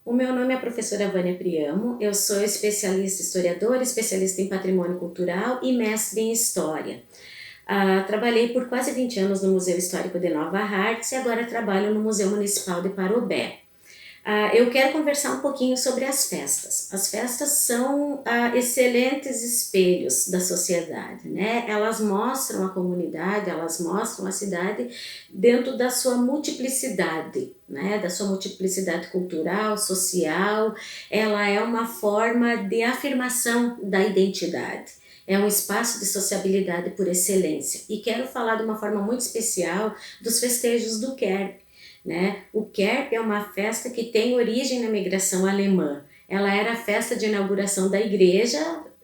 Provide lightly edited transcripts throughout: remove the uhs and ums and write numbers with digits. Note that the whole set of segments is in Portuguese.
O meu nome é professora Vânia Priamo, eu sou especialista historiadora, especialista em patrimônio cultural e mestre em história. Trabalhei por quase 20 anos no Museu Histórico de Nova Hartz e agora trabalho no Museu Municipal de Parobé. Eu quero conversar um pouquinho sobre as festas. As festas são excelentes espelhos da sociedade, né? Elas mostram a comunidade, elas mostram a cidade dentro da sua multiplicidade, né? Da sua multiplicidade cultural, social. Ela é uma forma de afirmação da identidade. É um espaço de sociabilidade por excelência. E quero falar de uma forma muito especial dos festejos do Kerb, né? O Kerb é uma festa que tem origem na migração alemã. Ela era a festa de inauguração da igreja,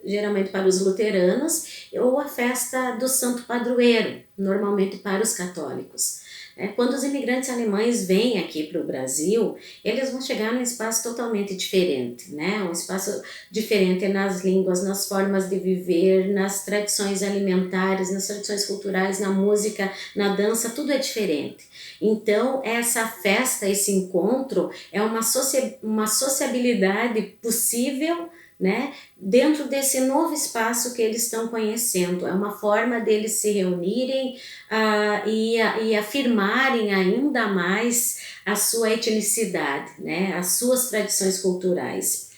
geralmente para os luteranos, ou a festa do Santo Padroeiro, normalmente para os católicos. Quando os imigrantes alemães vêm aqui para o Brasil, eles vão chegar num espaço totalmente diferente, né? Um espaço diferente nas línguas, nas formas de viver, nas tradições alimentares, nas tradições culturais, na música, na dança, tudo é diferente. Então, essa festa, esse encontro, é uma sociabilidade possível, né, dentro desse novo espaço que eles estão conhecendo. É uma forma deles se reunirem e afirmarem ainda mais a sua etnicidade, né, as suas tradições culturais.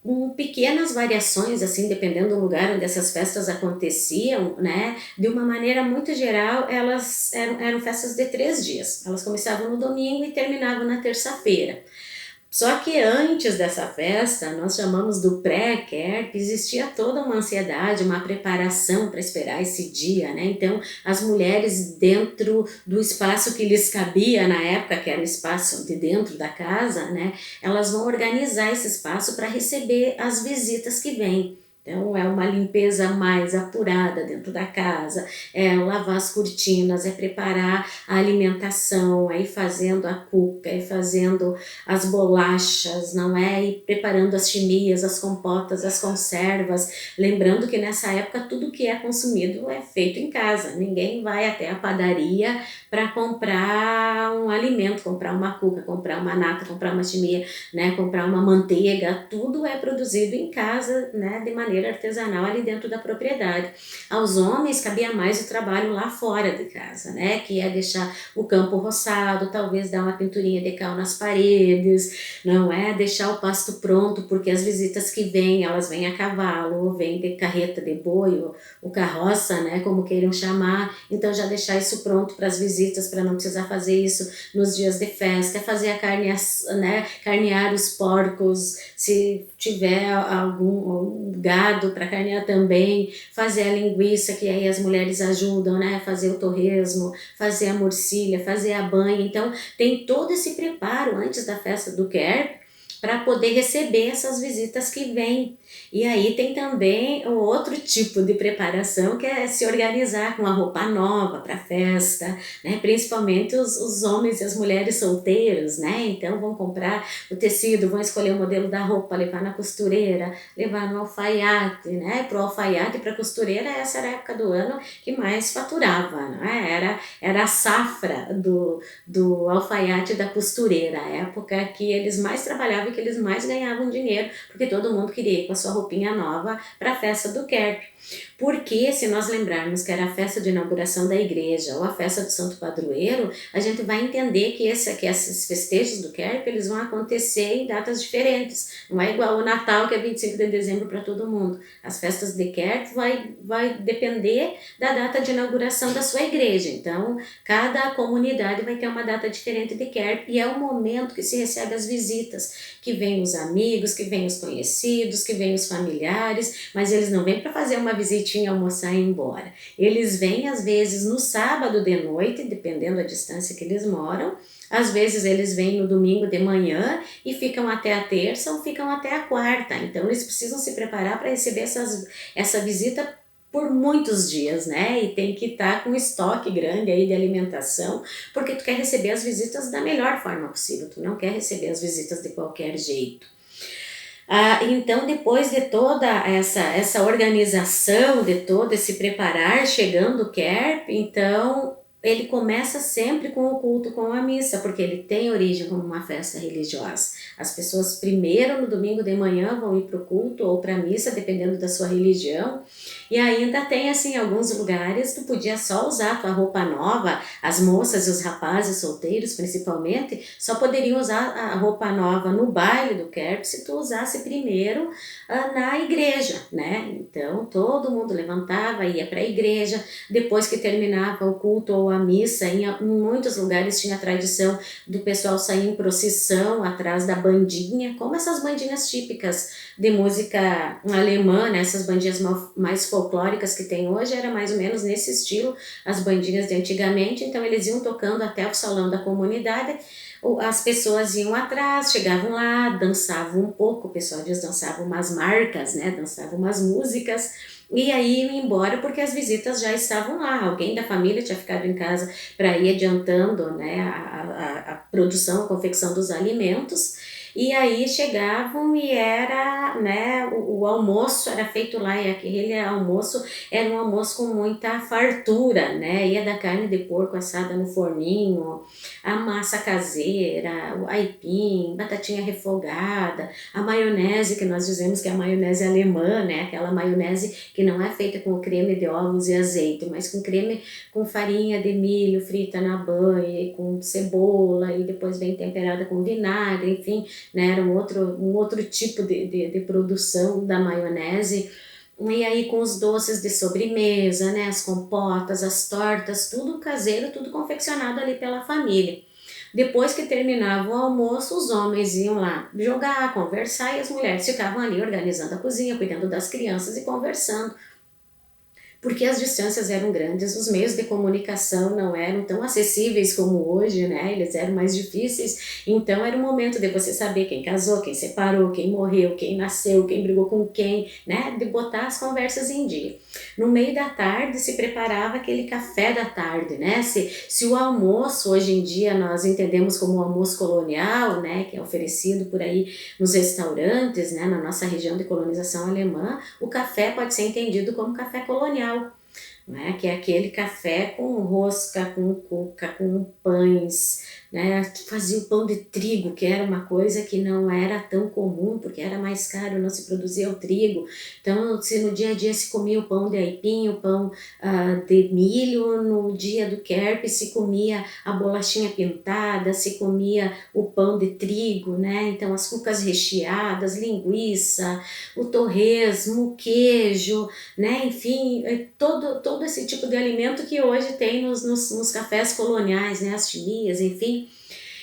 Com pequenas variações, assim, dependendo do lugar onde essas festas aconteciam, né? De uma maneira muito geral, elas eram festas de 3 dias. Elas começavam no domingo e terminavam na terça-feira. Só que antes dessa festa, nós chamamos do pré-kerp, existia toda uma ansiedade, uma preparação para esperar esse dia, né? Então, as mulheres dentro do espaço que lhes cabia na época, que era o espaço de dentro da casa, né? Elas vão organizar esse espaço para receber as visitas que vêm. Então, é uma limpeza mais apurada dentro da casa, é lavar as cortinas, é preparar a alimentação, é ir fazendo a cuca, é ir fazendo as bolachas, não é? E preparando as chimias, as compotas, as conservas. Lembrando que nessa época tudo que é consumido é feito em casa. Ninguém vai até a padaria para comprar um alimento, comprar uma cuca, comprar uma nata, comprar uma chimia, né? Comprar uma manteiga. Tudo é produzido em casa, né? De maneira artesanal ali dentro da propriedade. Aos homens cabia mais o trabalho lá fora de casa, né? Que é deixar o campo roçado, talvez dar uma pinturinha de cal nas paredes, não é? Deixar o pasto pronto, porque as visitas que vêm, elas vêm a cavalo, ou vêm de carreta de boi, ou carroça, né? Como queiram chamar. Então já deixar isso pronto para as visitas, para não precisar fazer isso nos dias de festa, fazer a carne, né? Carnear os porcos, se tiver algum gado para carnear também, fazer a linguiça, que aí as mulheres ajudam, né? Fazer o torresmo, fazer a morcilha, fazer a banha. Então, tem todo esse preparo antes da festa do Kerb para poder receber essas visitas que vêm. E aí tem também o outro tipo de preparação, que é se organizar com a roupa nova para a festa, né? Principalmente os homens e as mulheres solteiros, né? Então vão comprar o tecido, vão escolher o modelo da roupa, levar na costureira, levar no alfaiate, né? Para o alfaiate e para a costureira, essa era a época do ano que mais faturava, né? Era a safra do alfaiate e da costureira, a época que eles mais trabalhavam e que eles mais ganhavam dinheiro, porque todo mundo queria ir com a sua roupinha nova para a festa do Kerb. Porque se nós lembrarmos que era a festa de inauguração da igreja ou a festa do Santo Padroeiro, a gente vai entender que esses festejos do Kerb, eles vão acontecer em datas diferentes. Não é igual o Natal, que é 25 de dezembro para todo mundo. As festas de Kerb vai depender da data de inauguração da sua igreja. Então, cada comunidade vai ter uma data diferente de Kerb e é o momento que se recebe as visitas, que vêm os amigos, que vêm os conhecidos, que vêm os familiares, mas eles não vêm para fazer uma visitinha, almoçar e ir embora. Eles vêm às vezes no sábado de noite, dependendo da distância que eles moram, às vezes eles vêm no domingo de manhã e ficam até a terça ou ficam até a quarta. Então eles precisam se preparar para receber essa visita por muitos dias, né? E tem que estar com um estoque grande aí de alimentação, porque tu quer receber as visitas da melhor forma possível, tu não quer receber as visitas de qualquer jeito. Então, depois de toda essa organização, de todo esse preparar, chegando o Kerb, então ele começa sempre com o culto, com a missa, porque ele tem origem como uma festa religiosa. As pessoas primeiro no domingo de manhã vão ir para o culto ou para a missa, dependendo da sua religião, e ainda tem assim alguns lugares tu podia só usar a tua roupa nova, as moças e os rapazes solteiros principalmente, só poderiam usar a roupa nova no baile do Kerb se tu usasse primeiro na igreja, né? Então todo mundo levantava, ia para a igreja, depois que terminava o culto ou a missa, em muitos lugares tinha a tradição do pessoal sair em procissão atrás da bandinha, como essas bandinhas típicas de música alemã, né? Essas bandinhas mais folclóricas que tem hoje, era mais ou menos nesse estilo, as bandinhas de antigamente, então eles iam tocando até o salão da comunidade, as pessoas iam atrás, chegavam lá, dançavam um pouco, o pessoal diz dançavam umas marcas, né? Dançavam umas músicas, e aí iam embora porque as visitas já estavam lá, alguém da família tinha ficado em casa para ir adiantando, né, a produção, a confecção dos alimentos, e aí chegavam e era, né, o almoço era feito lá, e aquele almoço era um almoço com muita fartura, né, ia da carne de porco assada no forninho, a massa caseira, o aipim, batatinha refogada, a maionese, que nós dizemos que é a maionese alemã, né, aquela maionese que não é feita com creme de ovos e azeite, mas com creme com farinha de milho frita na banha, e com cebola, e depois vem temperada com vinagre, enfim, né, era um outro tipo de produção da maionese. E aí com os doces de sobremesa, né, as compotas, as tortas, tudo caseiro, tudo confeccionado ali pela família. Depois que terminava o almoço, os homens iam lá jogar, conversar, e as mulheres ficavam ali organizando a cozinha, cuidando das crianças e conversando, porque as distâncias eram grandes, os meios de comunicação não eram tão acessíveis como hoje, né? Eles eram mais difíceis, então era o momento de você saber quem casou, quem separou, quem morreu, quem nasceu, quem brigou com quem, né? De botar as conversas em dia. No meio da tarde se preparava aquele café da tarde, né? Se o almoço, hoje em dia nós entendemos como o almoço colonial, né? Que é oferecido por aí nos restaurantes, né? Na nossa região de colonização alemã, o café pode ser entendido como café colonial, né? Que é aquele café com rosca, com cuca, com pães, né? Fazia o pão de trigo, que era uma coisa que não era tão comum, porque era mais caro, não se produzia o trigo. Então, se no dia a dia se comia o pão de aipim, o pão de milho, no dia do Kerp se comia a bolachinha pintada, se comia o pão de trigo, né? Então, as cucas recheadas, linguiça, o torresmo, o queijo, né? Enfim, todo esse tipo de alimento que hoje tem nos cafés coloniais, né? As chimias, enfim.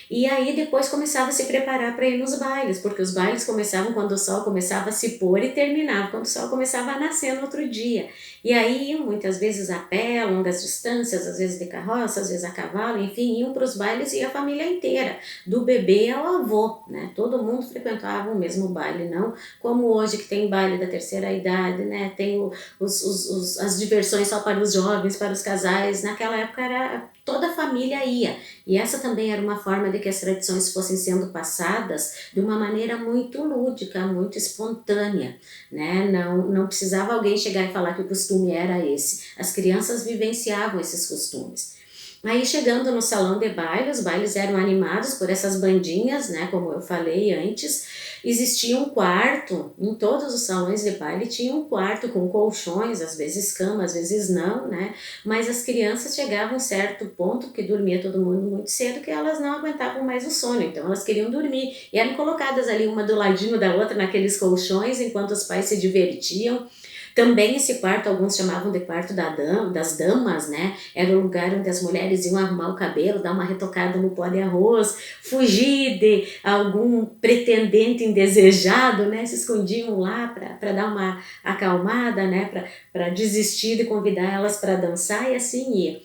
E aí depois começava a se preparar para ir nos bailes, porque os bailes começavam quando o sol começava a se pôr e terminavam quando o sol começava a nascer no outro dia. E aí iam muitas vezes a pé, longas distâncias, às vezes de carroça, às vezes a cavalo, enfim, iam para os bailes e a família inteira, do bebê ao avô, né? Todo mundo frequentava o mesmo baile, não como hoje que tem baile da terceira idade, né? Tem as diversões só para os jovens, para os casais. Naquela época era toda a família ia. E essa também era uma forma de que as tradições fossem sendo passadas de uma maneira muito lúdica, muito espontânea, né? Não precisava alguém chegar e falar que o costume era esse. As crianças vivenciavam esses costumes. Aí chegando no salão de baile, os bailes eram animados por essas bandinhas, né, como eu falei antes. Existia um quarto, em todos os salões de baile tinha um quarto com colchões, às vezes cama, às vezes não, né, mas as crianças chegavam a um certo ponto, que dormia todo mundo muito cedo, que elas não aguentavam mais o sono, então elas queriam dormir, e eram colocadas ali uma do ladinho da outra naqueles colchões, enquanto os pais se divertiam. Também esse quarto, alguns chamavam de quarto das damas, né? Era o lugar onde as mulheres iam arrumar o cabelo, dar uma retocada no pó de arroz, fugir de algum pretendente indesejado, né? Se escondiam lá para dar uma acalmada, né? Para desistir de convidar elas para dançar, e assim ia.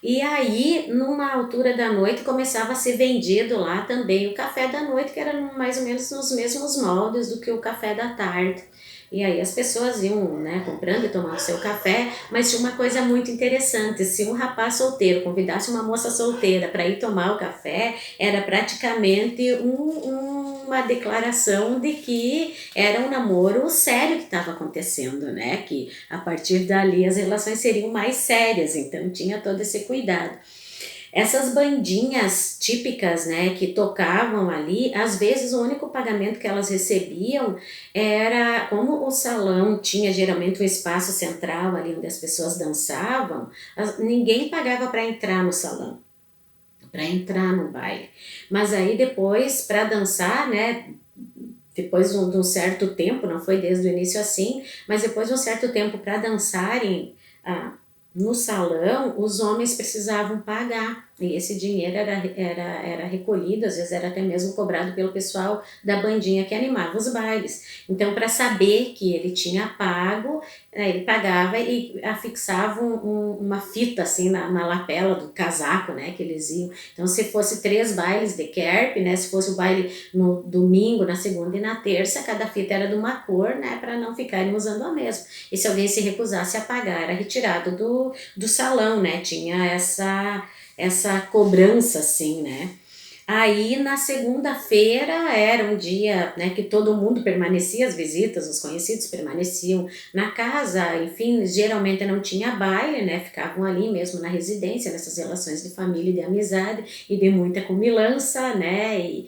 E aí, numa altura da noite, começava a ser vendido lá também o café da noite, que era mais ou menos nos mesmos moldes do que o café da tarde. E aí as pessoas iam, né, comprando e tomando seu café, mas tinha uma coisa muito interessante: se um rapaz solteiro convidasse uma moça solteira para ir tomar o café, era praticamente uma declaração de que era um namoro sério que estava acontecendo, né? Que a partir dali as relações seriam mais sérias, então tinha todo esse cuidado. Essas bandinhas típicas, né, que tocavam ali, às vezes o único pagamento que elas recebiam era, como o salão tinha geralmente um espaço central ali onde as pessoas dançavam, ninguém pagava para entrar no salão, para entrar no baile. Mas aí depois, para dançar, né, depois de um certo tempo, não foi desde o início assim, mas depois de um certo tempo para dançarem no salão, os homens precisavam pagar. E esse dinheiro era recolhido, às vezes era até mesmo cobrado pelo pessoal da bandinha que animava os bailes. Então, para saber que ele tinha pago, ele pagava e afixava uma fita assim na lapela do casaco, né, que eles iam. Então, se fosse 3 bailes de Kerp, né, se fosse o baile no domingo, na segunda e na terça, cada fita era de uma cor, né, para não ficarem usando a mesma. E se alguém se recusasse a pagar, era retirado do salão, né, tinha essa cobrança, assim, né. Aí na segunda-feira era um dia, né, que todo mundo permanecia, as visitas, os conhecidos permaneciam na casa, enfim, geralmente não tinha baile, né, ficavam ali mesmo na residência, nessas relações de família e de amizade e de muita comilança, né,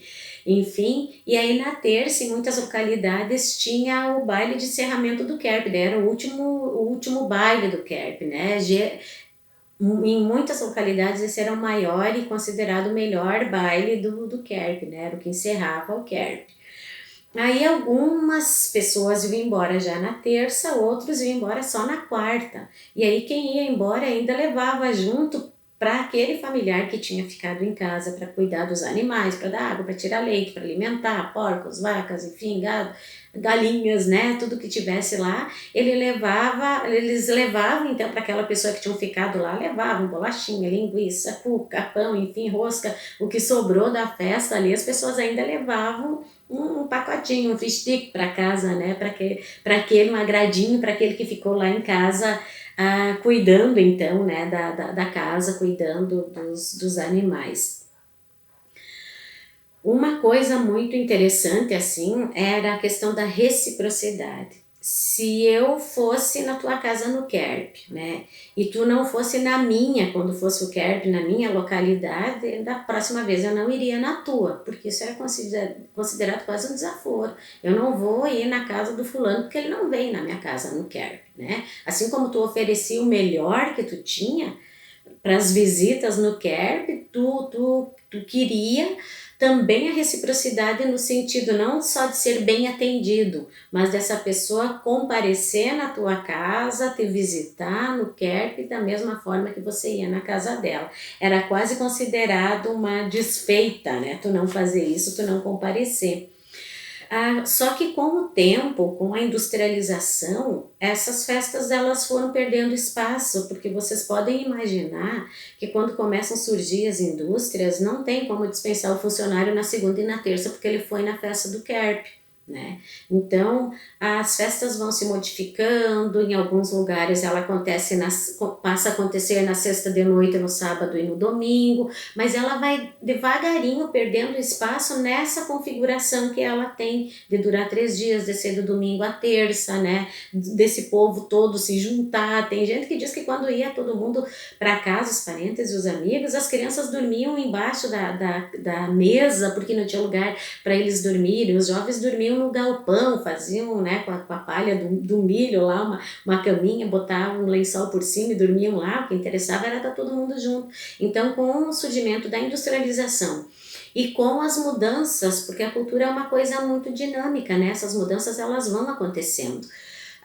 enfim. E aí na terça, em muitas localidades, tinha o baile de encerramento do Kerp, daí era o último baile do Kerp, né, em muitas localidades esse era o maior e considerado o melhor baile do Kerp, né? Era o que encerrava o Kerp. Aí algumas pessoas iam embora já na terça, outros iam embora só na quarta. E aí quem ia embora ainda levava junto para aquele familiar que tinha ficado em casa para cuidar dos animais, para dar água, para tirar leite, para alimentar porcos, vacas, enfim, gado, galinhas, né, tudo que tivesse lá, eles levavam então para aquela pessoa que tinha ficado lá, levavam bolachinha, linguiça, cuca, pão, enfim, rosca, o que sobrou da festa ali, as pessoas ainda levavam um pacotinho, um fish stick para casa, né, para aquele, um agradinho para aquele que ficou lá em casa, cuidando então, né, da casa, cuidando dos animais. Uma coisa muito interessante, assim, era a questão da reciprocidade. Se eu fosse na tua casa no Kerp, né, e tu não fosse na minha, quando fosse o Kerp, na minha localidade, da próxima vez eu não iria na tua, porque isso era considerado quase um desaforo. Eu não vou ir na casa do fulano porque ele não vem na minha casa no Kerp, né. Assim como tu oferecia o melhor que tu tinha para as visitas no Kerp, tu queria também a reciprocidade no sentido não só de ser bem atendido, mas dessa pessoa comparecer na tua casa, te visitar no Kerp da mesma forma que você ia na casa dela. Era quase considerado uma desfeita, né? Tu não fazer isso, tu não comparecer. Só que com o tempo, com a industrialização, essas festas elas foram perdendo espaço, porque vocês podem imaginar que quando começam a surgir as indústrias, não tem como dispensar o funcionário na segunda e na terça, porque ele foi na festa do Kerp, né? Então, as festas vão se modificando, em alguns lugares ela passa a acontecer na sexta de noite, no sábado e no domingo, mas ela vai devagarinho perdendo espaço nessa configuração que ela tem de durar 3 dias, de ser do domingo à terça, né? Desse povo todo se juntar. Tem gente que diz que quando ia todo mundo para casa, os parentes e os amigos, as crianças dormiam embaixo da mesa, porque não tinha lugar para eles dormirem, os jovens dormiam no galpão, faziam, né, com a palha do milho lá, uma caminha, botavam um lençol por cima e dormiam lá, o que interessava era estar todo mundo junto. Então, com o surgimento da industrialização e com as mudanças, porque a cultura é uma coisa muito dinâmica, né, essas mudanças elas vão acontecendo.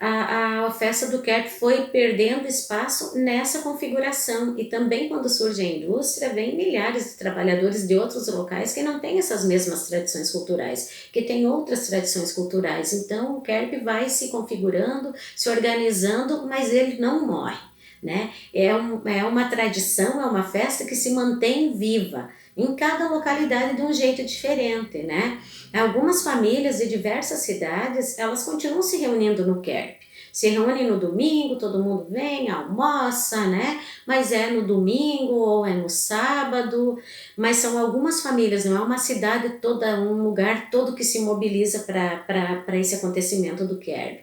A festa do Kerp foi perdendo espaço nessa configuração, e também quando surge a indústria, vem milhares de trabalhadores de outros locais que não têm essas mesmas tradições culturais, que têm outras tradições culturais. Então o Kerp vai se configurando, se organizando, mas ele não morre, né? É uma tradição, é uma festa que se mantém viva em cada localidade de um jeito diferente, né? Algumas famílias de diversas cidades, elas continuam se reunindo no Kerp. Se reúnem no domingo, todo mundo vem, almoça, né? Mas é no domingo ou é no sábado. Mas são algumas famílias, não é uma cidade toda, um lugar todo que se mobiliza para esse acontecimento do Kerp.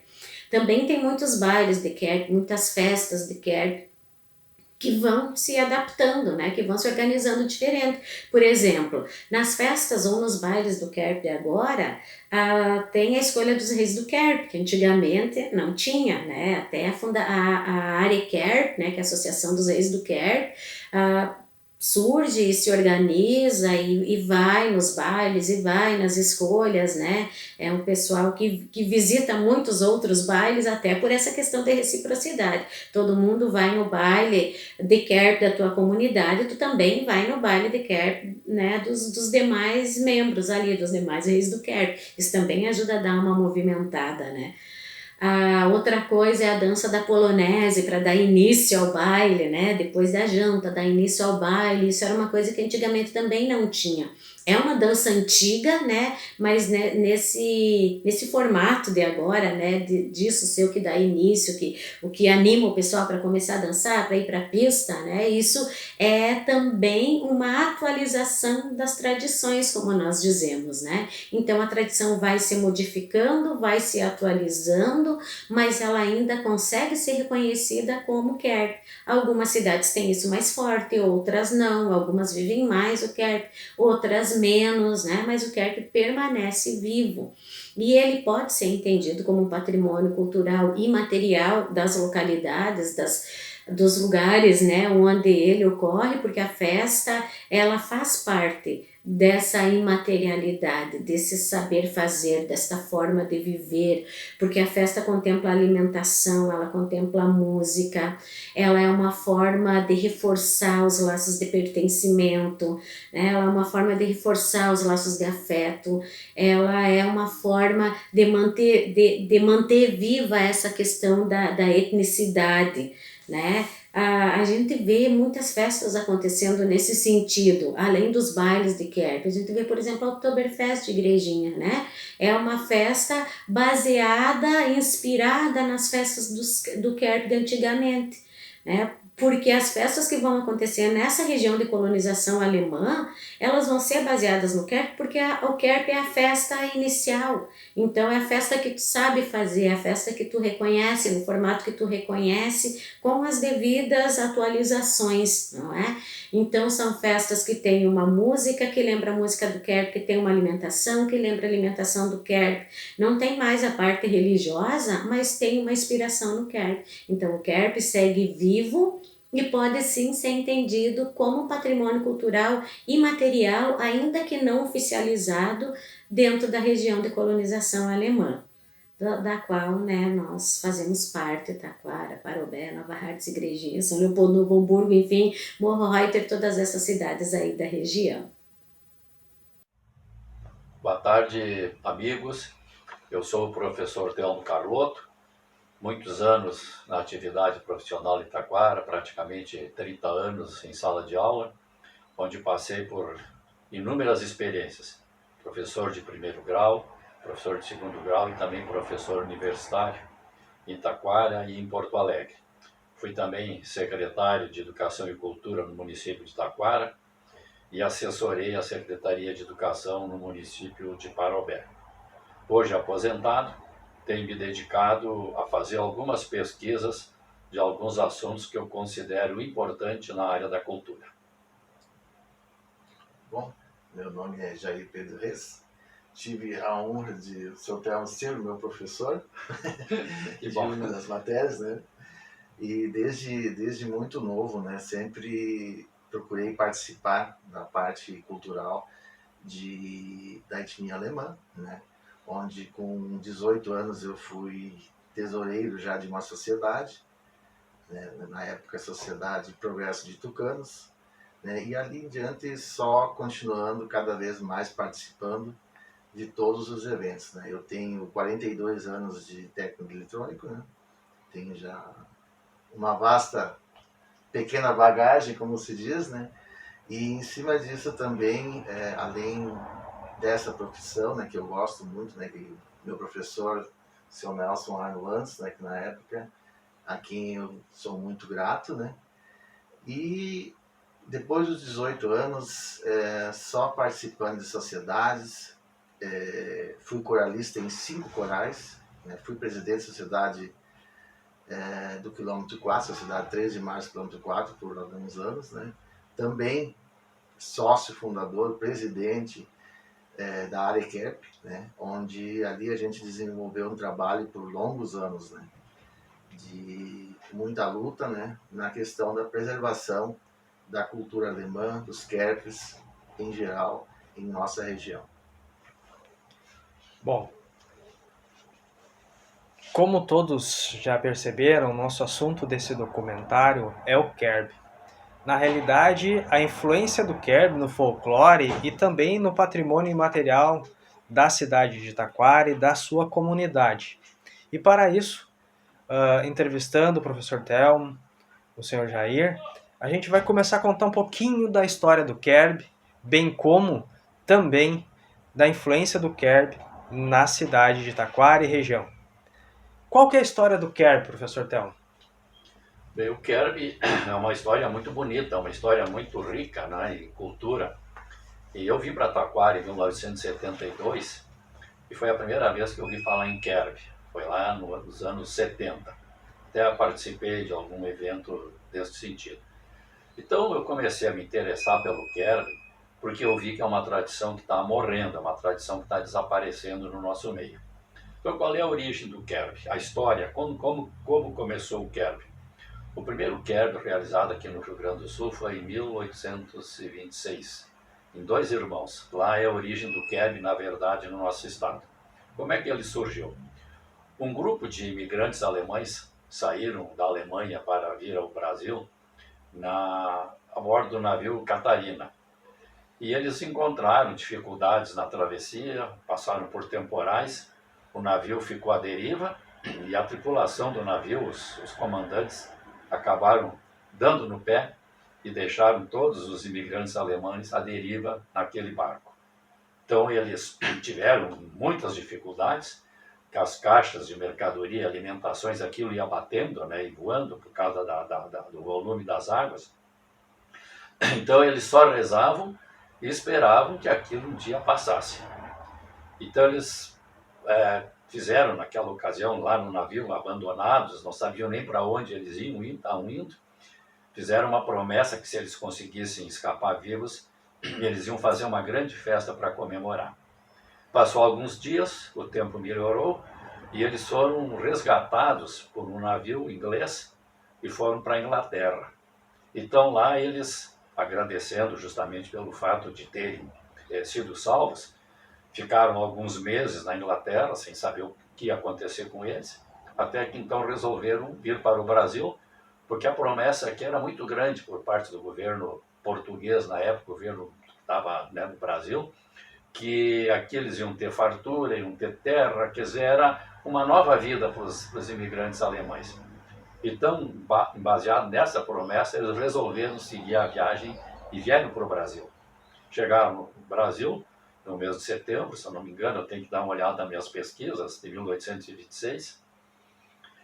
Também tem muitos bailes de Kerp, muitas festas de Kerp. que vão se adaptando, né, que vão se organizando diferente. Por exemplo, nas festas ou nos bailes do Kerp de agora, tem a escolha dos reis do Kerp, que antigamente não tinha, né, até a área Kerp, né, que é a Associação dos Reis do Kerp, surge e se organiza e vai nos bailes e vai nas escolhas, né? É um pessoal que visita muitos outros bailes até por essa questão de reciprocidade. Todo mundo vai no baile de Kerp da tua comunidade, tu também vai no baile de Kerp, né, dos demais membros ali, dos demais reis do Kerp. Isso também ajuda a dar uma movimentada, né? A outra coisa é a dança da polonese para dar início ao baile, né? Depois da janta, dar início ao baile. Isso era uma coisa que antigamente também não tinha. É uma dança antiga, né? Mas né, nesse formato de agora, né? Disso ser o que dá início, o que anima o pessoal para começar a dançar, para ir para a pista, né? Isso é também uma atualização das tradições, como nós dizemos, né? Então a tradição vai se modificando, vai se atualizando, mas ela ainda consegue ser reconhecida como quer. Algumas cidades têm isso mais forte, outras não, algumas vivem mais o Kerp, outras menos, né? Mas o Kerp permanece vivo. E ele pode ser entendido como um patrimônio cultural imaterial das localidades, dos lugares, né, onde ele ocorre, porque a festa, ela faz parte dessa imaterialidade, desse saber fazer, desta forma de viver, porque a festa contempla a alimentação, ela contempla a música, ela é uma forma de reforçar os laços de pertencimento, né? Ela é uma forma de reforçar os laços de afeto, ela é uma forma de manter viva essa questão da etnicidade, né? A gente vê muitas festas acontecendo nesse sentido, além dos bailes de Kerp. A gente vê, por exemplo, a Oktoberfest de Igrejinha, né? É uma festa baseada, inspirada nas festas do Kerp de antigamente, né? Porque as festas que vão acontecer nessa região de colonização alemã, elas vão ser baseadas no Kerp, porque o Kerp é a festa inicial. Então é a festa que tu sabe fazer, é a festa que tu reconhece, no formato que tu reconhece, com as devidas atualizações, não é? Então são festas que têm uma música que lembra a música do Kerp, que tem uma alimentação que lembra a alimentação do Kerp. Não tem mais a parte religiosa, mas tem uma inspiração no Kerp. Então o Kerp segue vivo e pode sim ser entendido como um patrimônio cultural imaterial, ainda que não oficializado, dentro da região de colonização alemã, da qual, né, nós fazemos parte, Taquara, Parobé, Nova Hartz, Igrejinha, São Leopoldo, Novo Hamburgo, enfim, Morro Reuter, todas essas cidades aí da região. Boa tarde, amigos. Eu sou o professor Telmo Carlotto, muitos anos na atividade profissional em Taquara, praticamente 30 anos em sala de aula, onde passei por inúmeras experiências. Professor de primeiro grau, professor de segundo grau e também professor universitário em Taquara e em Porto Alegre. Fui também secretário de Educação e Cultura no município de Taquara e assessorei a Secretaria de Educação no município de Parobé. Hoje aposentado, tenho me dedicado a fazer algumas pesquisas de alguns assuntos que eu considero importantes na área da cultura. Bom, meu nome é Jair Pedro Reis. Tive a honra de o Sr. Telmo ser o meu professor de uma das matérias, né? E desde muito novo, né, sempre procurei participar da parte cultural da etnia alemã, né? Onde com 18 anos eu fui tesoureiro já de uma sociedade, né? Na época a Sociedade Progresso de Tucanos, né? E ali em diante só continuando cada vez mais participando de todos os eventos, né? Eu tenho 42 anos de técnico eletrônico, né? Tenho já uma vasta, pequena bagagem, como se diz, né? E em cima disso também, além dessa profissão, né, que eu gosto muito, né, que meu professor, o Sr. Nelson Arno Lanz, né, que na época, a quem eu sou muito grato, né? E depois dos 18 anos, só participando de sociedades, fui coralista em 5 corais, né? Fui presidente da Sociedade do quilômetro 4, a cidade 13 de março, quilômetro 4, por alguns anos, né? Também sócio fundador, presidente da área KERP, né? Onde ali a gente desenvolveu um trabalho por longos anos, né? De muita luta, né? Na questão da preservação da cultura alemã, dos KERPs em geral, em nossa região. Bom, como todos já perceberam, nosso assunto desse documentário é o KERB. Na realidade, a influência do KERB no folclore e também no patrimônio imaterial da cidade de Taquara e da sua comunidade. E para isso, entrevistando o professor Telmo, o senhor Jair, a gente vai começar a contar um pouquinho da história do KERB, bem como também da influência do KERB na cidade de Taquara e região. Qual que é a história do KERB, professor Telmo? Bem, o KERB é uma história muito bonita, uma história muito rica, né, em cultura. E eu vim para Taquara em 1972 e foi a primeira vez que eu ouvi falar em KERB. Foi lá nos anos 70. Até participei de algum evento desse sentido. Então eu comecei a me interessar pelo KERB porque eu vi que é uma tradição que está morrendo, é uma tradição que está desaparecendo no nosso meio. Então qual é a origem do KERB? A história, como começou o KERB? O primeiro KERB realizado aqui no Rio Grande do Sul foi em 1826, em Dois Irmãos. Lá é a origem do KERB, na verdade, no nosso estado. Como é que ele surgiu? Um grupo de imigrantes alemães saíram da Alemanha para vir ao Brasil a bordo do navio Catarina. E eles encontraram dificuldades na travessia, passaram por temporais, o navio ficou à deriva e a tripulação do navio, os comandantes, acabaram dando no pé e deixaram todos os imigrantes alemães à deriva naquele barco. Então eles tiveram muitas dificuldades, que as caixas de mercadoria, alimentações, aquilo ia batendo, né, e voando por causa do volume das águas. Então eles só rezavam e esperavam que aquilo um dia passasse. Então eles fizeram naquela ocasião lá no navio, abandonados, não sabiam nem para onde eles estavam indo, fizeram uma promessa que se eles conseguissem escapar vivos, eles iam fazer uma grande festa para comemorar. Passou alguns dias, o tempo melhorou e eles foram resgatados por um navio inglês e foram para a Inglaterra. Então lá eles, agradecendo justamente pelo fato de terem sido salvos, ficaram alguns meses na Inglaterra sem saber o que ia acontecer com eles, até que então resolveram vir para o Brasil, porque a promessa aqui era muito grande por parte do governo português na época, o governo que estava, né, no Brasil, que aqui eles iam ter fartura, iam ter terra, quer dizer, era uma nova vida para os imigrantes alemães. Então, baseado nessa promessa, eles resolveram seguir a viagem e vieram para o Brasil. Chegaram no Brasil no mês de setembro, se eu não me engano, eu tenho que dar uma olhada nas minhas pesquisas, de 1826,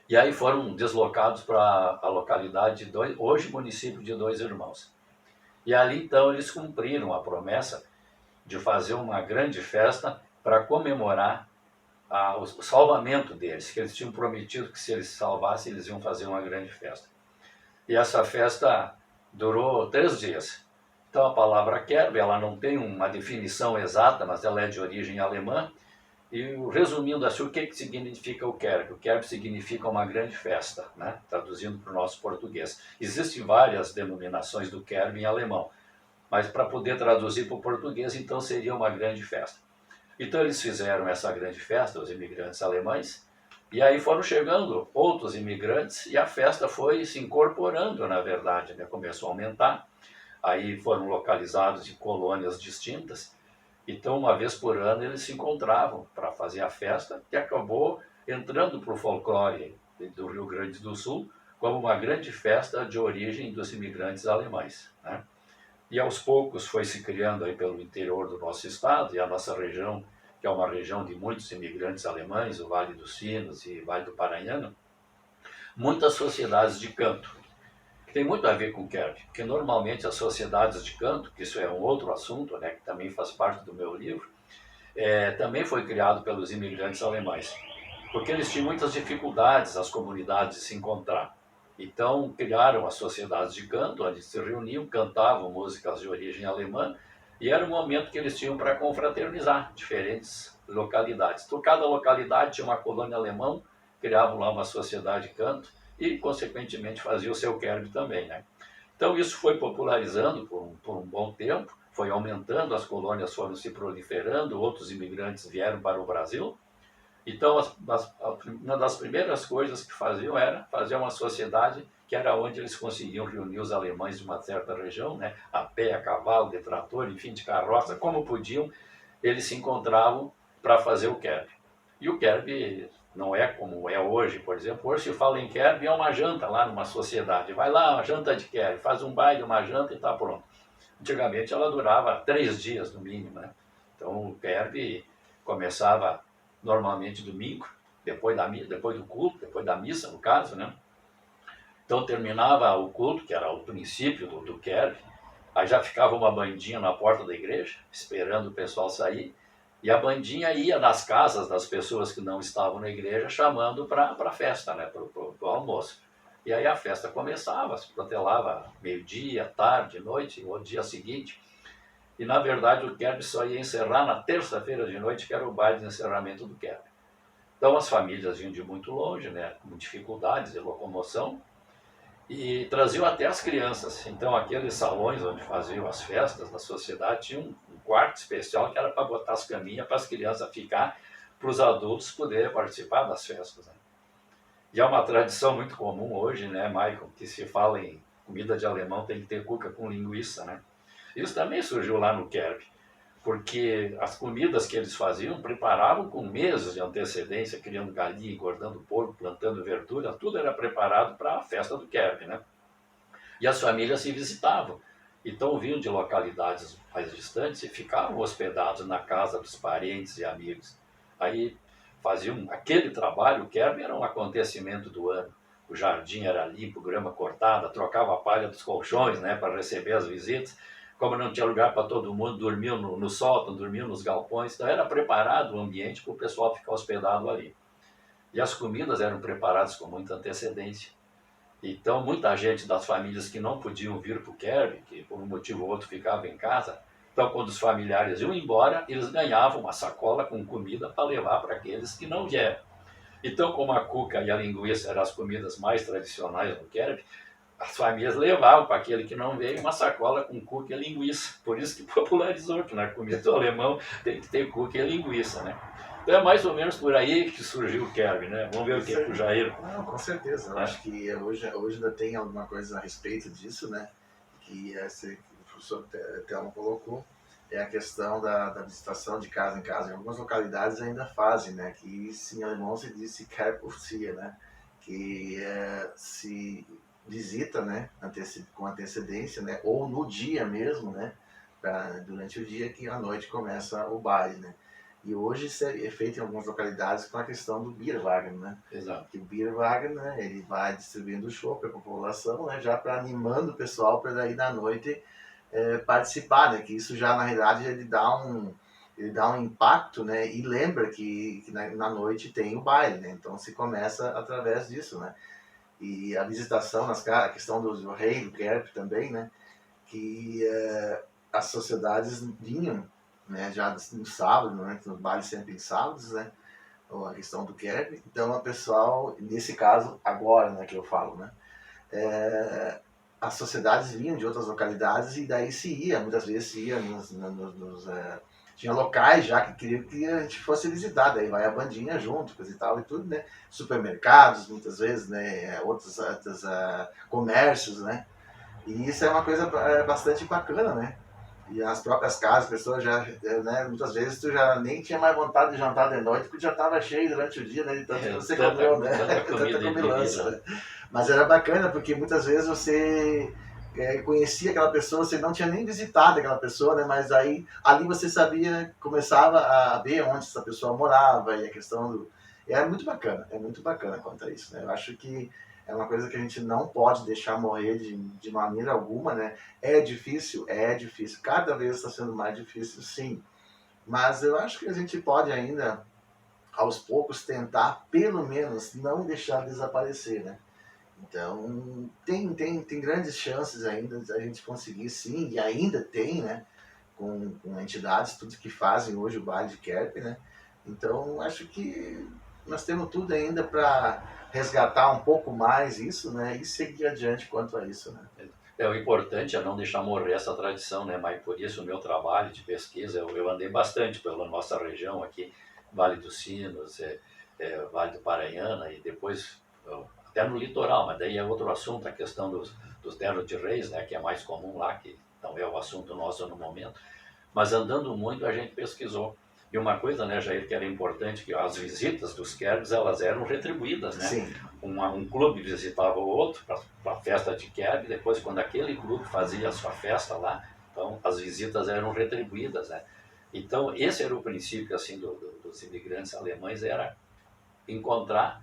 e aí foram deslocados para a localidade de hoje município de Dois Irmãos. E ali, então, eles cumpriram a promessa de fazer uma grande festa para comemorar o salvamento deles, que eles tinham prometido que se eles se salvassem, eles iam fazer uma grande festa. E essa festa durou 3 dias. Então a palavra KERB, ela não tem uma definição exata, mas ela é de origem alemã. E resumindo assim, o que significa o KERB? O KERB significa uma grande festa, né? Traduzindo para o nosso português. Existem várias denominações do KERB em alemão, mas para poder traduzir para o português, então seria uma grande festa. Então eles fizeram essa grande festa, os imigrantes alemães, e aí foram chegando outros imigrantes e a festa foi se incorporando, na verdade, né? Começou a aumentar, aí foram localizados em colônias distintas, então uma vez por ano eles se encontravam para fazer a festa, que acabou entrando para o folclore do Rio Grande do Sul como uma grande festa de origem dos imigrantes alemães, né? E aos poucos foi se criando aí pelo interior do nosso estado e a nossa região, que é uma região de muitos imigrantes alemães, o Vale dos Sinos e Vale do Paranhana, muitas sociedades de canto, que tem muito a ver com o KERB, porque normalmente as sociedades de canto, que isso é um outro assunto, né, que também faz parte do meu livro, também foi criado pelos imigrantes alemães. porque eles tinham muitas dificuldades, as comunidades, de se encontrar. Então, criaram as sociedades de canto, onde se reuniam, cantavam músicas de origem alemã, e era o momento que eles tinham para confraternizar diferentes localidades. Então, cada localidade tinha uma colônia alemã, criavam lá uma sociedade de canto, e, consequentemente, fazia o seu Kerb também, né? Então, isso foi popularizando por um bom tempo, foi aumentando, as colônias foram se proliferando, outros imigrantes vieram para o Brasil. Então, uma das primeiras coisas que faziam era fazer uma sociedade que era onde eles conseguiam reunir os alemães de uma certa região, né? A pé, a cavalo, de trator, enfim, de carroça, como podiam, eles se encontravam para fazer o Kerb. E o Kerb não é como é hoje, por exemplo. Hoje se fala em Kerb, é uma janta lá numa sociedade. Vai lá, uma janta de Kerb, faz um baile, uma janta e está pronto. Antigamente ela durava 3 dias no mínimo, né? Então o Kerb começava normalmente domingo, depois do culto, depois da missa, no caso, né? Então terminava o culto, que era o princípio do Kerb, aí já ficava uma bandinha na porta da igreja, esperando o pessoal sair, e a bandinha ia nas casas das pessoas que não estavam na igreja, chamando para a festa, né? Para o almoço. E aí a festa começava, se protelava meio-dia, tarde, noite, o dia seguinte. E, na verdade, o Kerb só ia encerrar na terça-feira de noite, que era o baile de encerramento do Kerb. Então, as famílias vinham de muito longe, né, com dificuldades de locomoção, e traziam até as crianças. Então, aqueles salões onde faziam as festas da sociedade tinham um quarto especial que era para botar as caminhas para as crianças ficar, para os adultos poderem participar das festas, né? E é uma tradição muito comum hoje, né, Michael, que se fala em comida de alemão tem que ter cuca com linguiça, né? Isso também surgiu lá no Kerb, porque as comidas que eles faziam preparavam com meses de antecedência, criando galinha, engordando porco, plantando verdura, tudo era preparado para a festa do Kerb, né? E as famílias se visitavam. Então vinham de localidades mais distantes e ficavam hospedados na casa dos parentes e amigos. Aí faziam aquele trabalho, o Kerb era um acontecimento do ano. O jardim era limpo, grama cortada, trocava a palha dos colchões, né, para receber as visitas. Como não tinha lugar para todo mundo, dormiam no sótão, dormiam nos galpões. Então era preparado o ambiente para o pessoal ficar hospedado ali. E as comidas eram preparadas com muita antecedência. Então, muita gente das famílias que não podiam vir para o Kerb, que por um motivo ou outro ficava em casa, então, quando os familiares iam embora, eles ganhavam uma sacola com comida para levar para aqueles que não vieram. Então, como a cuca e a linguiça eram as comidas mais tradicionais do Kerb, as famílias levavam para aquele que não veio uma sacola com cuca e linguiça. Por isso que popularizou, que na comida do alemão tem que ter cuca e linguiça, né? Então é mais ou menos por aí que surgiu o Kerb, né? Vamos ver o que é o Jair. Não, com certeza. Eu acho que hoje ainda tem alguma coisa a respeito disso, né? Que o professor Telmo colocou, é a questão da visitação de casa em casa. Em algumas localidades ainda fazem, né? Que em alemão se diz Kerbhofzieher, né? Que se visita, né? Com antecedência, né? Ou no dia mesmo, né? Durante o dia que à noite começa o baile, né? E hoje isso é feito em algumas localidades com a questão do Bierwagen, né? Exato. Que o Bierwagen, né, ele vai distribuindo chopp para a população, né, já para animando o pessoal para daí na noite participar, né? Que isso já na realidade ele dá um impacto, né? E lembra que na noite tem o baile, né? Então se começa através disso, né? E a visitação a questão do rei, do Kerb também, né? Que as sociedades vinham, né, já no sábado, né, no baile sempre em sábados, né, a questão do Kerb. Então, a pessoal, nesse caso, agora, né, que eu falo, né, as sociedades vinham de outras localidades e daí se ia, muitas vezes se ia tinha locais já que queriam que a gente fosse visitar, daí vai a bandinha junto, coisa e tal e tudo, né, supermercados, muitas vezes, né, outros comércios, né, e isso é uma coisa bastante bacana, né. E as próprias casas, as pessoas já, né, muitas vezes tu já nem tinha mais vontade de jantar de noite, porque já estava cheio durante o dia, né, de tanto que você comeu, né, tanta comilança, né. Mas era bacana, porque muitas vezes você conhecia aquela pessoa, você não tinha nem visitado aquela pessoa, né, mas aí ali você sabia, começava a ver onde essa pessoa morava, e a questão do... é muito bacana quanto a isso, né, eu acho que é uma coisa que a gente não pode deixar morrer de maneira alguma, né? É difícil, cada vez está sendo mais difícil, sim. Mas eu acho que a gente pode ainda aos poucos tentar, pelo menos, não deixar desaparecer, né? Então, tem grandes chances ainda de a gente conseguir, sim, e ainda tem, né? Com entidades, tudo que fazem hoje o baile de Kerp, né? Então, acho que nós temos tudo ainda para resgatar um pouco mais isso, né? E seguir adiante quanto a isso, né? O importante é não deixar morrer essa tradição, né? Mas por isso o meu trabalho de pesquisa, eu andei bastante pela nossa região aqui, Vale dos Sinos, Vale do Paranhana e depois até no litoral, mas daí é outro assunto, a questão dos ternos de reis, né? Que é mais comum lá, que não é o assunto nosso no momento. Mas andando muito a gente pesquisou. E uma coisa, né, Jair, que era importante, que as visitas dos Kerbs, elas eram retribuídas, né? Sim. Um clube visitava o outro para a festa de Kerb, depois quando aquele clube fazia a sua festa lá, então as visitas eram retribuídas, né? Então esse era o princípio, assim, dos imigrantes alemães, era encontrar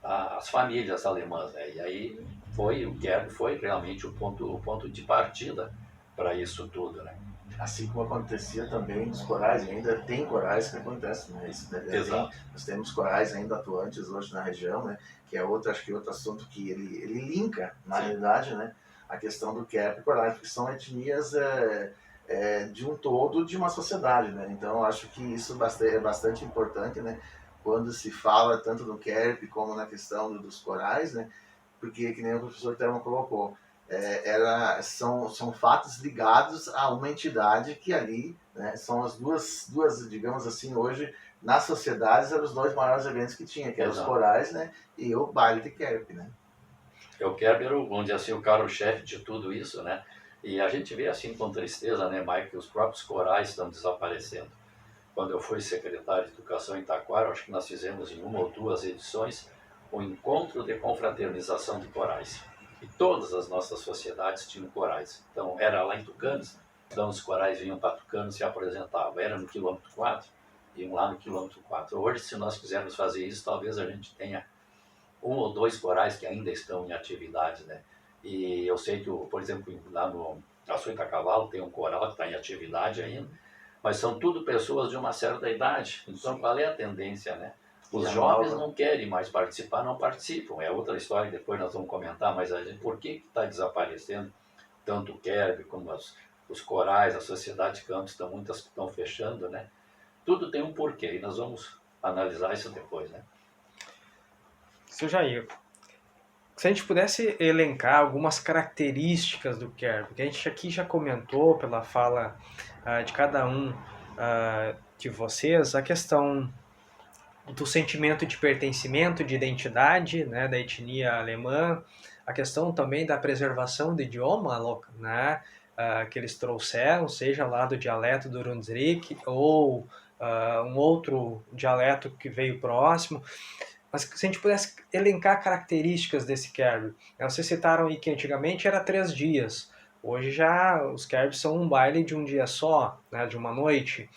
as famílias alemãs, né? E aí o Kerb foi realmente o ponto de partida para isso tudo, né? Assim como acontecia também nos corais, ainda tem corais que acontecem, né? Exato. Nós temos corais ainda atuantes hoje na região, né? Que é outro, acho que outro assunto que ele linka, na realidade, né? A questão do Kerp e corais, que são etnias de um todo de uma sociedade, né? Então, acho que isso é bastante importante, né? Quando se fala tanto do Kerp como na questão dos corais, né? Porque, que nem o professor Thelma colocou, são fatos ligados a uma entidade que ali, né, são as duas, digamos assim, hoje, nas sociedades, eram os dois maiores eventos que tinha, que eram os corais, né, e o baile de Kerp, né. O Kerb era, vamos dizer assim, o carro-chefe de tudo isso, né, e a gente vê assim com tristeza, né, Mike, que os próprios corais estão desaparecendo. Quando eu fui secretário de Educação em Taquara, acho que nós fizemos em uma ou duas edições o encontro de confraternização de corais. E todas as nossas sociedades tinham corais. Então, era lá em Tucanos, então os corais vinham para Tucanos e se apresentavam. Era no quilômetro 4, iam lá no quilômetro 4. Hoje, se nós quisermos fazer isso, talvez a gente tenha um ou dois corais que ainda estão em atividade, né? E eu sei que, por exemplo, lá no Açoita Cavalo tem um coral que está em atividade ainda, mas são tudo pessoas de uma certa idade. Então, qual é a tendência, né? Os jovens não querem mais participar, não participam. É outra história, depois nós vamos comentar, mas por que está desaparecendo tanto o Kerb como os corais, a sociedade de canto, muitas que estão fechando, né? Tudo tem um porquê e nós vamos analisar isso depois, né? Seu Jair, se a gente pudesse elencar algumas características do Kerb, que a gente aqui já comentou pela fala de cada um de vocês, a questão do sentimento de pertencimento, de identidade, né, da etnia alemã, a questão também da preservação do idioma, né, que eles trouxeram, seja lá do dialeto do Runzrik ou um outro dialeto que veio próximo. Mas se a gente pudesse elencar características desse Kerb, vocês citaram aí que antigamente era 3 dias, hoje já os Kerbs são um baile de um dia só, né, de uma noite.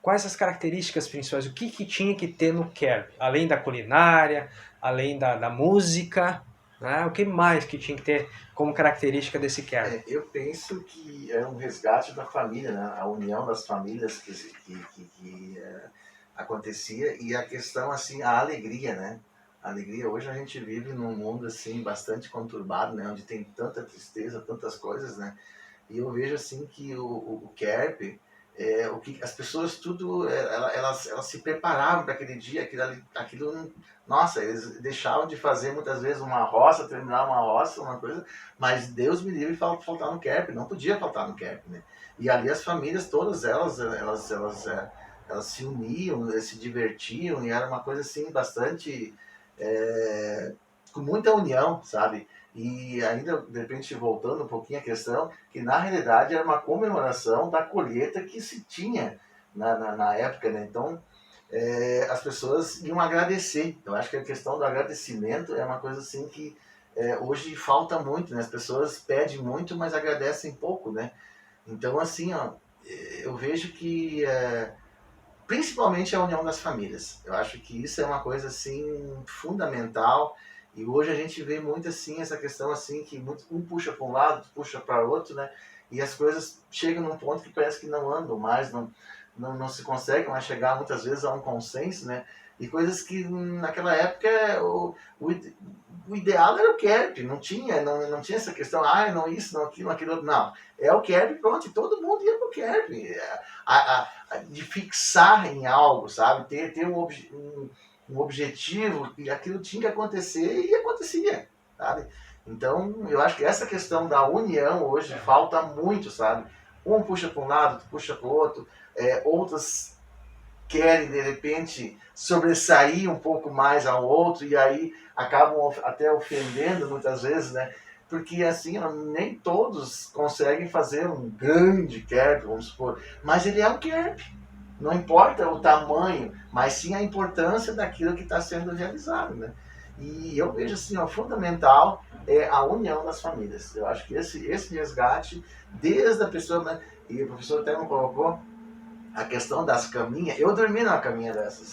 Quais as características principais? O que tinha que ter no Kerb? Além da culinária, além da música, né? O que mais que tinha que ter como característica desse Kerb? Eu penso que é um resgate da família, né? A união das famílias que acontecia e a questão, assim, a alegria, né? A alegria, hoje a gente vive num mundo, assim, bastante conturbado, né? Onde tem tanta tristeza, tantas coisas, né? E eu vejo, assim, que o Kerp, o que as pessoas tudo, elas se preparavam para aquele dia, aquilo, nossa, eles deixavam de fazer muitas vezes uma roça, terminar uma roça, uma coisa, mas Deus me livre de faltar no Kerp, não podia faltar no Kerp, né? E ali as famílias, todas elas se uniam, se divertiam, e era uma coisa assim bastante com muita união, sabe? E ainda, de repente, voltando um pouquinho à questão, que na realidade era uma comemoração da colheita que se tinha na época, né? Então, as pessoas iam agradecer. Eu acho que a questão do agradecimento é uma coisa assim que hoje falta muito, né? As pessoas pedem muito, mas agradecem pouco, né? Então, assim, ó, eu vejo que principalmente a união das famílias. Eu acho que isso é uma coisa assim fundamental. E hoje a gente vê muito assim essa questão assim que um puxa para um lado, outro puxa para o outro, né? E as coisas chegam num ponto que parece que não andam mais, não se consegue mais chegar muitas vezes a um consenso, né? E coisas que naquela época o ideal era o Kerb, não tinha essa questão, não isso, não aquilo, não aquilo outro. Não, é o Kerb, pronto, e todo mundo ia pro Kerb. De fixar em algo, sabe? Ter um objetivo, e aquilo tinha que acontecer e acontecia, sabe? Então, eu acho que essa questão da união hoje falta muito, sabe? Um puxa para um lado, outro puxa para o outro, outras querem, de repente, sobressair um pouco mais ao outro e aí acabam até ofendendo muitas vezes, né? Porque, assim, nem todos conseguem fazer um grande Kerb, vamos supor, mas ele é um Kerb. Não importa o tamanho, mas sim a importância daquilo que está sendo realizado, né? E eu vejo assim, fundamental é a união das famílias. Eu acho que esse resgate, desde a pessoa, né? E o professor até me colocou a questão das caminhas. Eu dormi numa caminha dessas.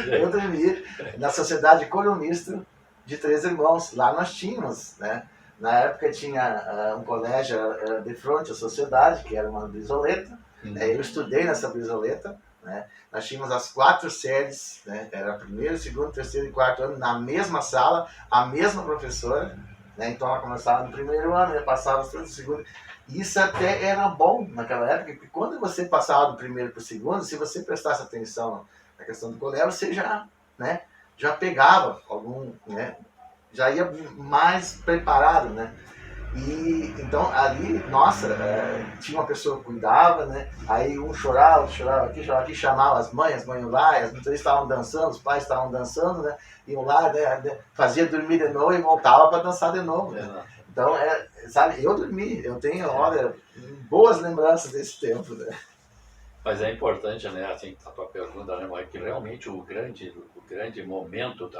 Eu dormi na Sociedade Colunista de Três Irmãos. Lá nós tínhamos, né? Na época tinha um colégio de frente à sociedade, que era uma brisoleta. Eu estudei nessa brisoleta, né? Nós tínhamos as 4 séries, né? Era primeiro, segundo, terceiro e quarto ano na mesma sala, a mesma professora, né? Então ela começava no primeiro ano, né? Passava no segundo. Isso até era bom naquela época, porque quando você passava do primeiro para o segundo, se você prestasse atenção na questão do colégio, você já, né? Já pegava algum, né? Já ia mais preparado, né? E então ali, nossa, tinha uma pessoa que cuidava, né? Aí um chorava aqui, chamava as mães lá, as mães estavam dançando, os pais estavam dançando, né? Iam lá, né? Fazia dormir de novo e voltava para dançar de novo, né? Então, sabe, eu dormi, eu tenho, olha, boas lembranças desse tempo, né? Mas é importante, né, assim, a tua pergunta, né, Mike, que realmente o grande momento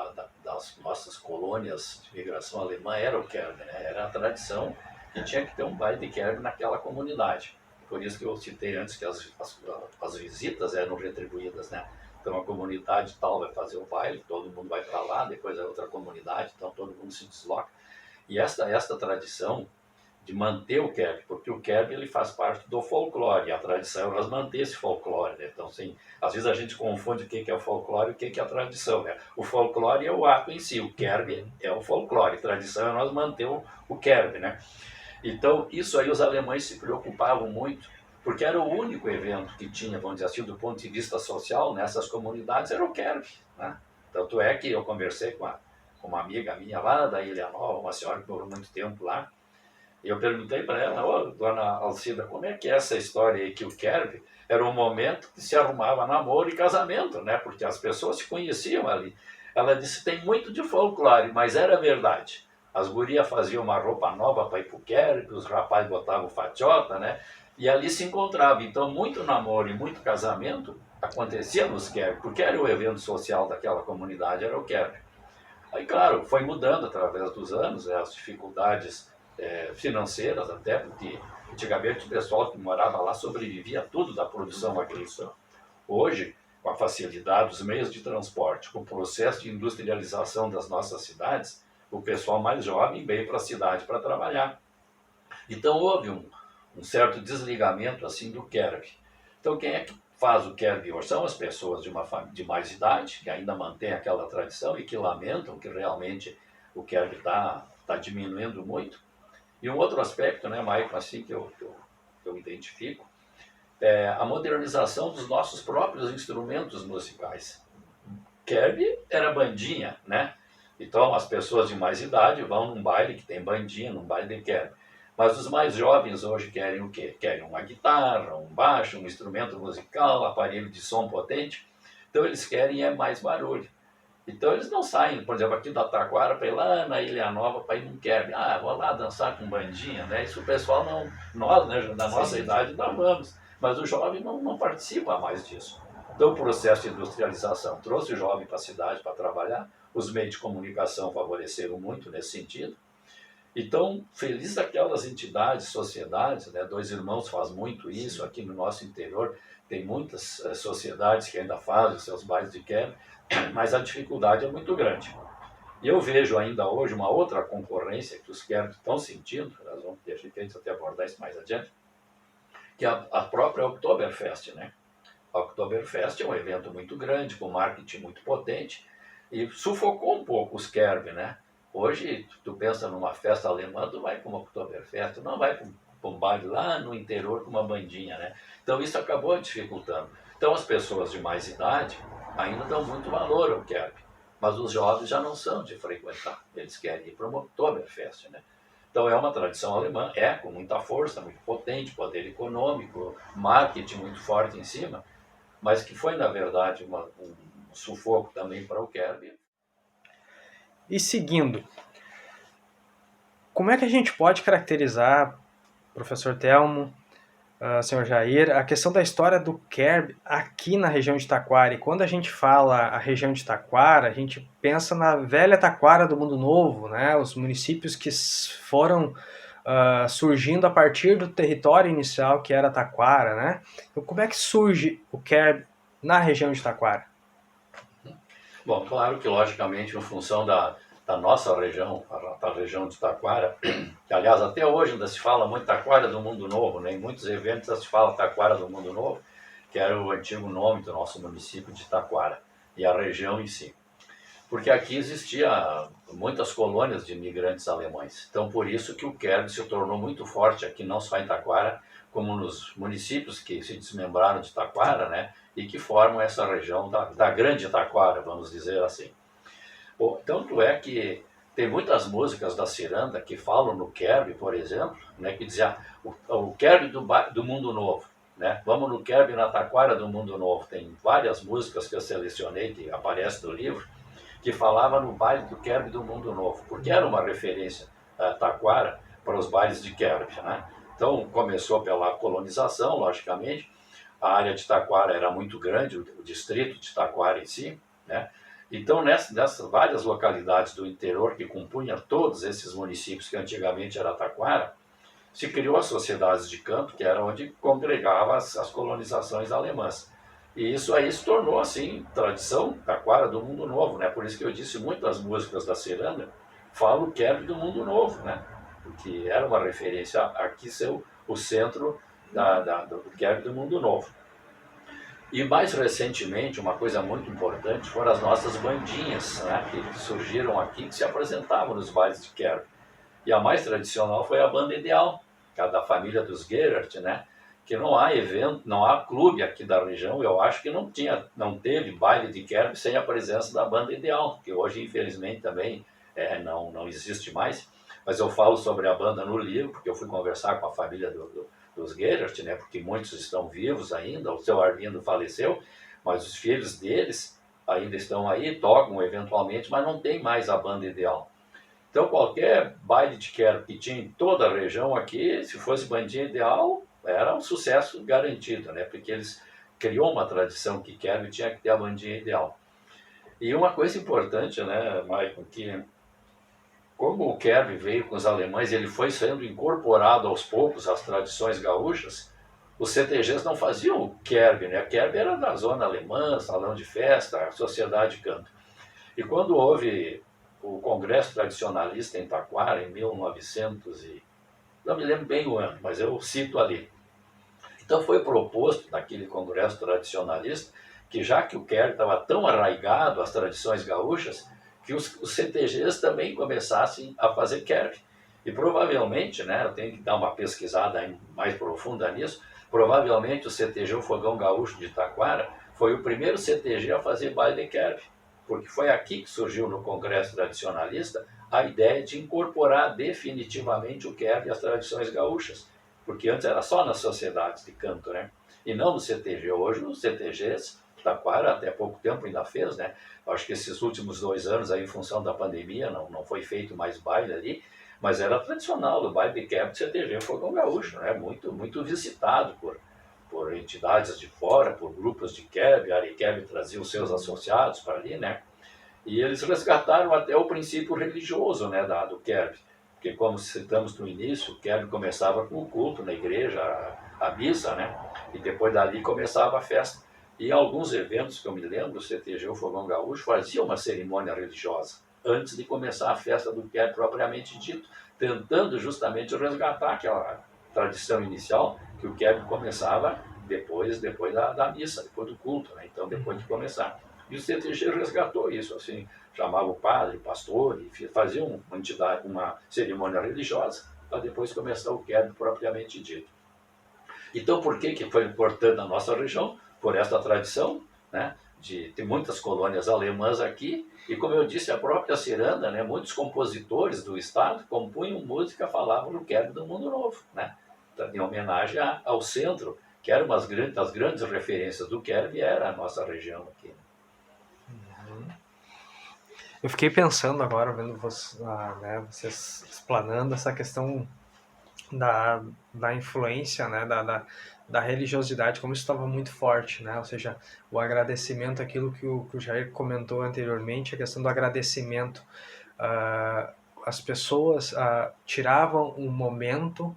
das nossas colônias de migração alemã era o Kerb, né? Era a tradição que tinha que ter um baile de Kerb naquela comunidade. Por isso que eu citei antes que as visitas eram retribuídas, né? Então a comunidade tal vai fazer o baile, todo mundo vai para lá, depois a outra comunidade, então todo mundo se desloca. E esta tradição de manter o Kerb, porque o Kerb ele faz parte do folclore, e a tradição é manter esse folclore, né? Então, assim, às vezes a gente confunde o que é o folclore e o que é a tradição, né? O folclore é o ato em si, o Kerb é o folclore, a tradição é nós manter o Kerb, né? Então, isso aí os alemães se preocupavam muito, porque era o único evento que tinha, vamos dizer assim, do ponto de vista social, nessas comunidades, era o Kerb, né? Tanto é que eu conversei com uma amiga minha lá da Ilha Nova, uma senhora que morou muito tempo lá, e eu perguntei para ela, dona Alcida, como é que é essa história aí que o Kerb era um momento que se arrumava namoro e casamento, né? Porque as pessoas se conheciam ali. Ela disse, tem muito de folclore, mas era verdade. As gurias faziam uma roupa nova para ir para o Kerb, os rapazes botavam fatiota, né? E ali se encontrava. Então, muito namoro e muito casamento acontecia nos Kerb, porque era o evento social daquela comunidade, era o Kerb. Aí, claro, foi mudando através dos anos, as dificuldades financeiras até, porque antigamente o pessoal que morava lá sobrevivia tudo da produção agrícola. Hoje, com a facilidade dos meios de transporte, com o processo de industrialização das nossas cidades, o pessoal mais jovem veio para a cidade para trabalhar. Então houve um certo desligamento assim do Kerb. Então quem é que faz o Kerb hoje? São as pessoas de mais idade, que ainda mantêm aquela tradição e que lamentam que realmente o Kerb está diminuindo muito. E um outro aspecto, né, Maicon, assim, que eu identifico, é a modernização dos nossos próprios instrumentos musicais. Kerb era bandinha, né? Então as pessoas de mais idade vão num baile que tem bandinha, num baile de Kerb. Mas os mais jovens hoje querem o quê? Querem uma guitarra, um baixo, um instrumento musical, aparelho de som potente. Então eles querem mais barulho. Então eles não saem, por exemplo, aqui da Taquara para ir lá na Ilha Nova para ir num Kerb. Vou lá dançar com bandinha, né? Isso o pessoal não... Nós, né, da nossa idade, não vamos. Mas o jovem não participa mais disso. Então o processo de industrialização trouxe o jovem para a cidade para trabalhar. Os meios de comunicação favoreceram muito nesse sentido. Então, feliz daquelas entidades, sociedades, né? Dois Irmãos faz muito isso, aqui no nosso interior tem muitas sociedades que ainda fazem os seus bailes de Kerb, mas a dificuldade é muito grande. E eu vejo ainda hoje uma outra concorrência que os Kerb estão sentindo, nós vamos ter até abordar isso mais adiante, que é a própria Oktoberfest, né? A Oktoberfest é um evento muito grande, com marketing muito potente, e sufocou um pouco os Kerb, né? Hoje, tu pensa numa festa alemã, tu vai para uma Oktoberfest, tu não vai para um baile lá no interior com uma bandinha, né? Então isso acabou dificultando. Então as pessoas de mais idade ainda dão muito valor ao Kerb, mas os jovens já não são de frequentar, eles querem ir para uma Oktoberfest, né? Então é uma tradição alemã, com muita força, muito potente, poder econômico, marketing muito forte em cima, mas que foi, na verdade, um sufoco também para o Kerb. E seguindo, como é que a gente pode caracterizar, professor Telmo, senhor Jair, a questão da história do Kerb aqui na região de Taquara? E quando a gente fala a região de Taquara, a gente pensa na velha Taquara do Mundo Novo, né? Os municípios que foram surgindo a partir do território inicial que era Taquara, né? Então, como é que surge o Kerb na região de Taquara? Bom, claro que, logicamente, em função da nossa região, a região de Taquara, que, aliás, até hoje ainda se fala muito Taquara do Mundo Novo, né? Em muitos eventos se fala Taquara do Mundo Novo, que era o antigo nome do nosso município de Taquara, e a região em si. Porque aqui existia muitas colônias de imigrantes alemães. Então, por isso que o Kerb se tornou muito forte aqui, não só em Taquara, como nos municípios que se desmembraram de Taquara, né? E que formam essa região da grande Taquara, vamos dizer assim. Bom, tanto é que tem muitas músicas da ciranda que falam no Kerb, por exemplo, né? Que dizia o Kerb do Mundo Novo. Né? Vamos no Kerb na Taquara do Mundo Novo. Tem várias músicas que eu selecionei, que aparecem no livro, que falava no baile do Kerb do Mundo Novo, porque era uma referência Taquara para os bailes de Kerb, né? Então começou pela colonização, logicamente. A área de Taquara era muito grande, o distrito de Taquara em si, né? Então nessas várias localidades do interior que compunham todos esses municípios que antigamente era Taquara, se criou as sociedades de canto, que era onde congregava as colonizações alemãs. E isso aí se tornou, assim, tradição taquara do Mundo Novo, né? Por isso que eu disse, muitas músicas da ciranda falam o Kerb do Mundo Novo, né? Porque era uma referência aqui ser o centro do Kerb do Mundo Novo. E mais recentemente, uma coisa muito importante foram as nossas bandinhas, né? Que surgiram aqui, que se apresentavam nos bailes de Kerb. E a mais tradicional foi a Banda Ideal, que é da família dos Gerert, né? Que não há evento, não há clube aqui da região, eu acho que não teve baile de Kerb sem a presença da Banda Ideal, que hoje, infelizmente, também não existe mais. Mas eu falo sobre a banda no livro, porque eu fui conversar com a família dos Gerert, né? Porque muitos estão vivos ainda, o seu Arlindo faleceu, mas os filhos deles ainda estão aí, tocam eventualmente, mas não tem mais a Banda Ideal. Então, qualquer baile de Kerb que tinha em toda a região aqui, se fosse Bandinha Ideal, era um sucesso garantido, né? Porque eles criou uma tradição que Kerb tinha que ter a Bandinha Ideal. E uma coisa importante, né, Maicon, que como o Kerb veio com os alemães, ele foi sendo incorporado aos poucos às tradições gaúchas, os CTGs não faziam o Kerb, né? A Kerb era da zona alemã, salão de festa, sociedade de canto. E quando houve o Congresso Tradicionalista em Taquara, em 1900 não me lembro bem o ano, mas eu cito ali. Então foi proposto naquele Congresso Tradicionalista que já que o Kerb estava tão arraigado às tradições gaúchas, que os CTGs também começassem a fazer Kerb. E provavelmente, né, eu tenho que dar uma pesquisada mais profunda nisso, provavelmente o CTG, o Fogão Gaúcho de Taquara, foi o primeiro CTG a fazer baile de Kerb. Porque foi aqui que surgiu no Congresso Tradicionalista a ideia de incorporar definitivamente o Kerb às tradições gaúchas, porque antes era só nas sociedades de canto, né? E não no CTG. Hoje, os CTGs, Taquara até pouco tempo ainda fez, né? Acho que esses últimos 2 anos, aí, em função da pandemia, não foi feito mais baile ali, mas era tradicional, o baile de Kerb do CTG Fogão Gaúcho, né? Muito, muito visitado por entidades de fora, por grupos de Kerb, a Arikerb trazia os seus associados para ali, né? E eles resgataram até o princípio religioso, né, do Kerb. Porque, como citamos no início, o Kerb começava com o culto na igreja, a missa, né? E depois dali começava a festa. E em alguns eventos que eu me lembro, o CTG, o Fogão Gaúcho, fazia uma cerimônia religiosa antes de começar a festa do Kerb propriamente dito, tentando justamente resgatar aquela tradição inicial que o Kerb começava depois da missa, depois do culto, né? Então depois de começar. E o CTG resgatou isso, assim, chamava o padre, o pastor, e fazia uma cerimônia religiosa, para depois começar o querb propriamente dito. Então, por que foi importante na nossa região? Por esta tradição, né, de ter muitas colônias alemãs aqui, e como eu disse, a própria ciranda, né, muitos compositores do estado compunham música, falavam do querb do Mundo Novo, né, em homenagem ao centro, que era das grandes referências do querb, era a nossa região aqui. Eu fiquei pensando agora, vendo vocês explanando essa questão da influência, né, da religiosidade, como isso estava muito forte, né? Ou seja, o agradecimento, aquilo que o Jair comentou anteriormente, a questão do agradecimento. As pessoas tiravam um momento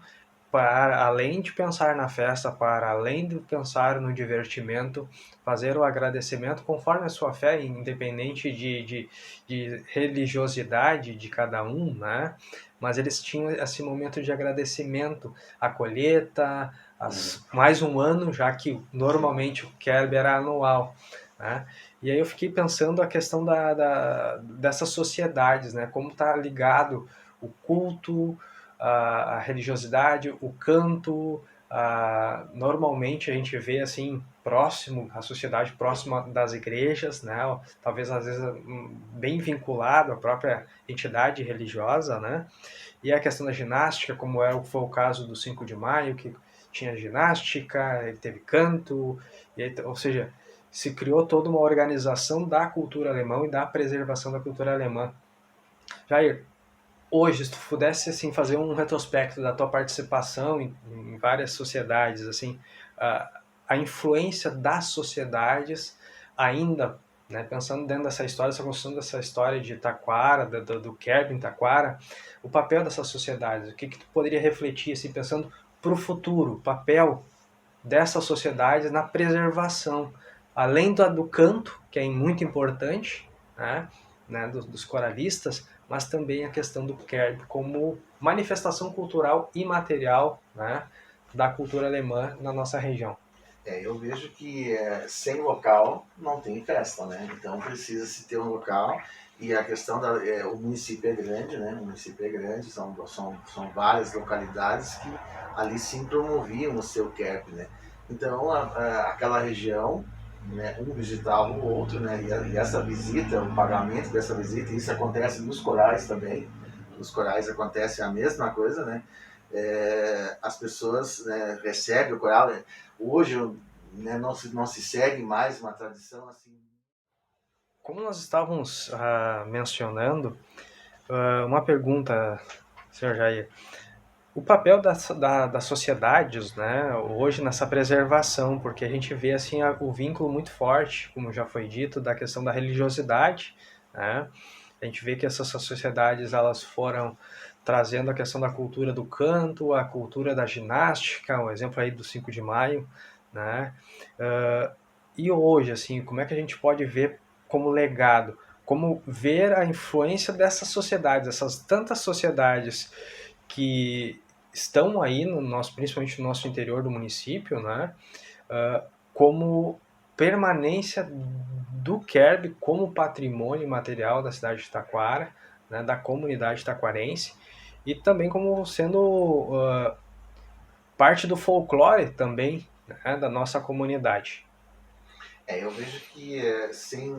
para, além de pensar na festa, para além de pensar no divertimento, fazer o agradecimento conforme a sua fé, independente de religiosidade de cada um, né? Mas eles tinham esse momento de agradecimento, a colheita, mais um ano, já que normalmente o querb era anual, né? E aí eu fiquei pensando a questão dessas sociedades, né? Como está ligado o culto, a religiosidade, o canto. Normalmente a gente vê assim próximo, a sociedade próxima das igrejas, né? Talvez às vezes bem vinculado à própria entidade religiosa, né? E a questão da ginástica, como foi o caso do 5 de maio, que tinha ginástica, ele teve canto, ou seja, se criou toda uma organização da cultura alemã e da preservação da cultura alemã. Jair, hoje, se tu pudesse assim, fazer um retrospecto da tua participação em várias sociedades, assim, a influência das sociedades ainda, né, pensando dentro dessa história, essa construção dessa história de Taquara, do querb em Taquara, o papel dessas sociedades, o que tu poderia refletir, assim, pensando para o futuro, o papel dessas sociedades na preservação, além do canto, que é muito importante, né, dos coralistas, mas também a questão do querb como manifestação cultural imaterial, né, da cultura alemã na nossa região. Eu vejo que sem local não tem festa, né? Então precisa se ter um local, e a questão o município é grande, né? O município é grande, são várias localidades que ali sim promoviam o seu querb, né? Então aquela região, né, um visitava o outro, né? E essa visita, o pagamento dessa visita, isso acontece nos corais também. Nos corais acontece a mesma coisa, né? As pessoas, né, recebem o coral. Hoje, né, não se segue mais uma tradição assim. Como nós estávamos mencionando, uma pergunta, senhor Jair. O papel das sociedades, né, hoje nessa preservação, porque a gente vê assim o vínculo muito forte, como já foi dito, da questão da religiosidade, né? A gente vê que essas sociedades elas foram trazendo a questão da cultura do canto, a cultura da ginástica, um exemplo aí do 5 de maio, né? E hoje, assim, como é que a gente pode ver como legado, como ver a influência dessas sociedades, essas tantas sociedades que estão aí principalmente no nosso interior do município, né? Como permanência do querb como patrimônio material da cidade de Taquara, né, da comunidade taquarense, e também como sendo parte do folclore também, né, da nossa comunidade. Eu vejo que sem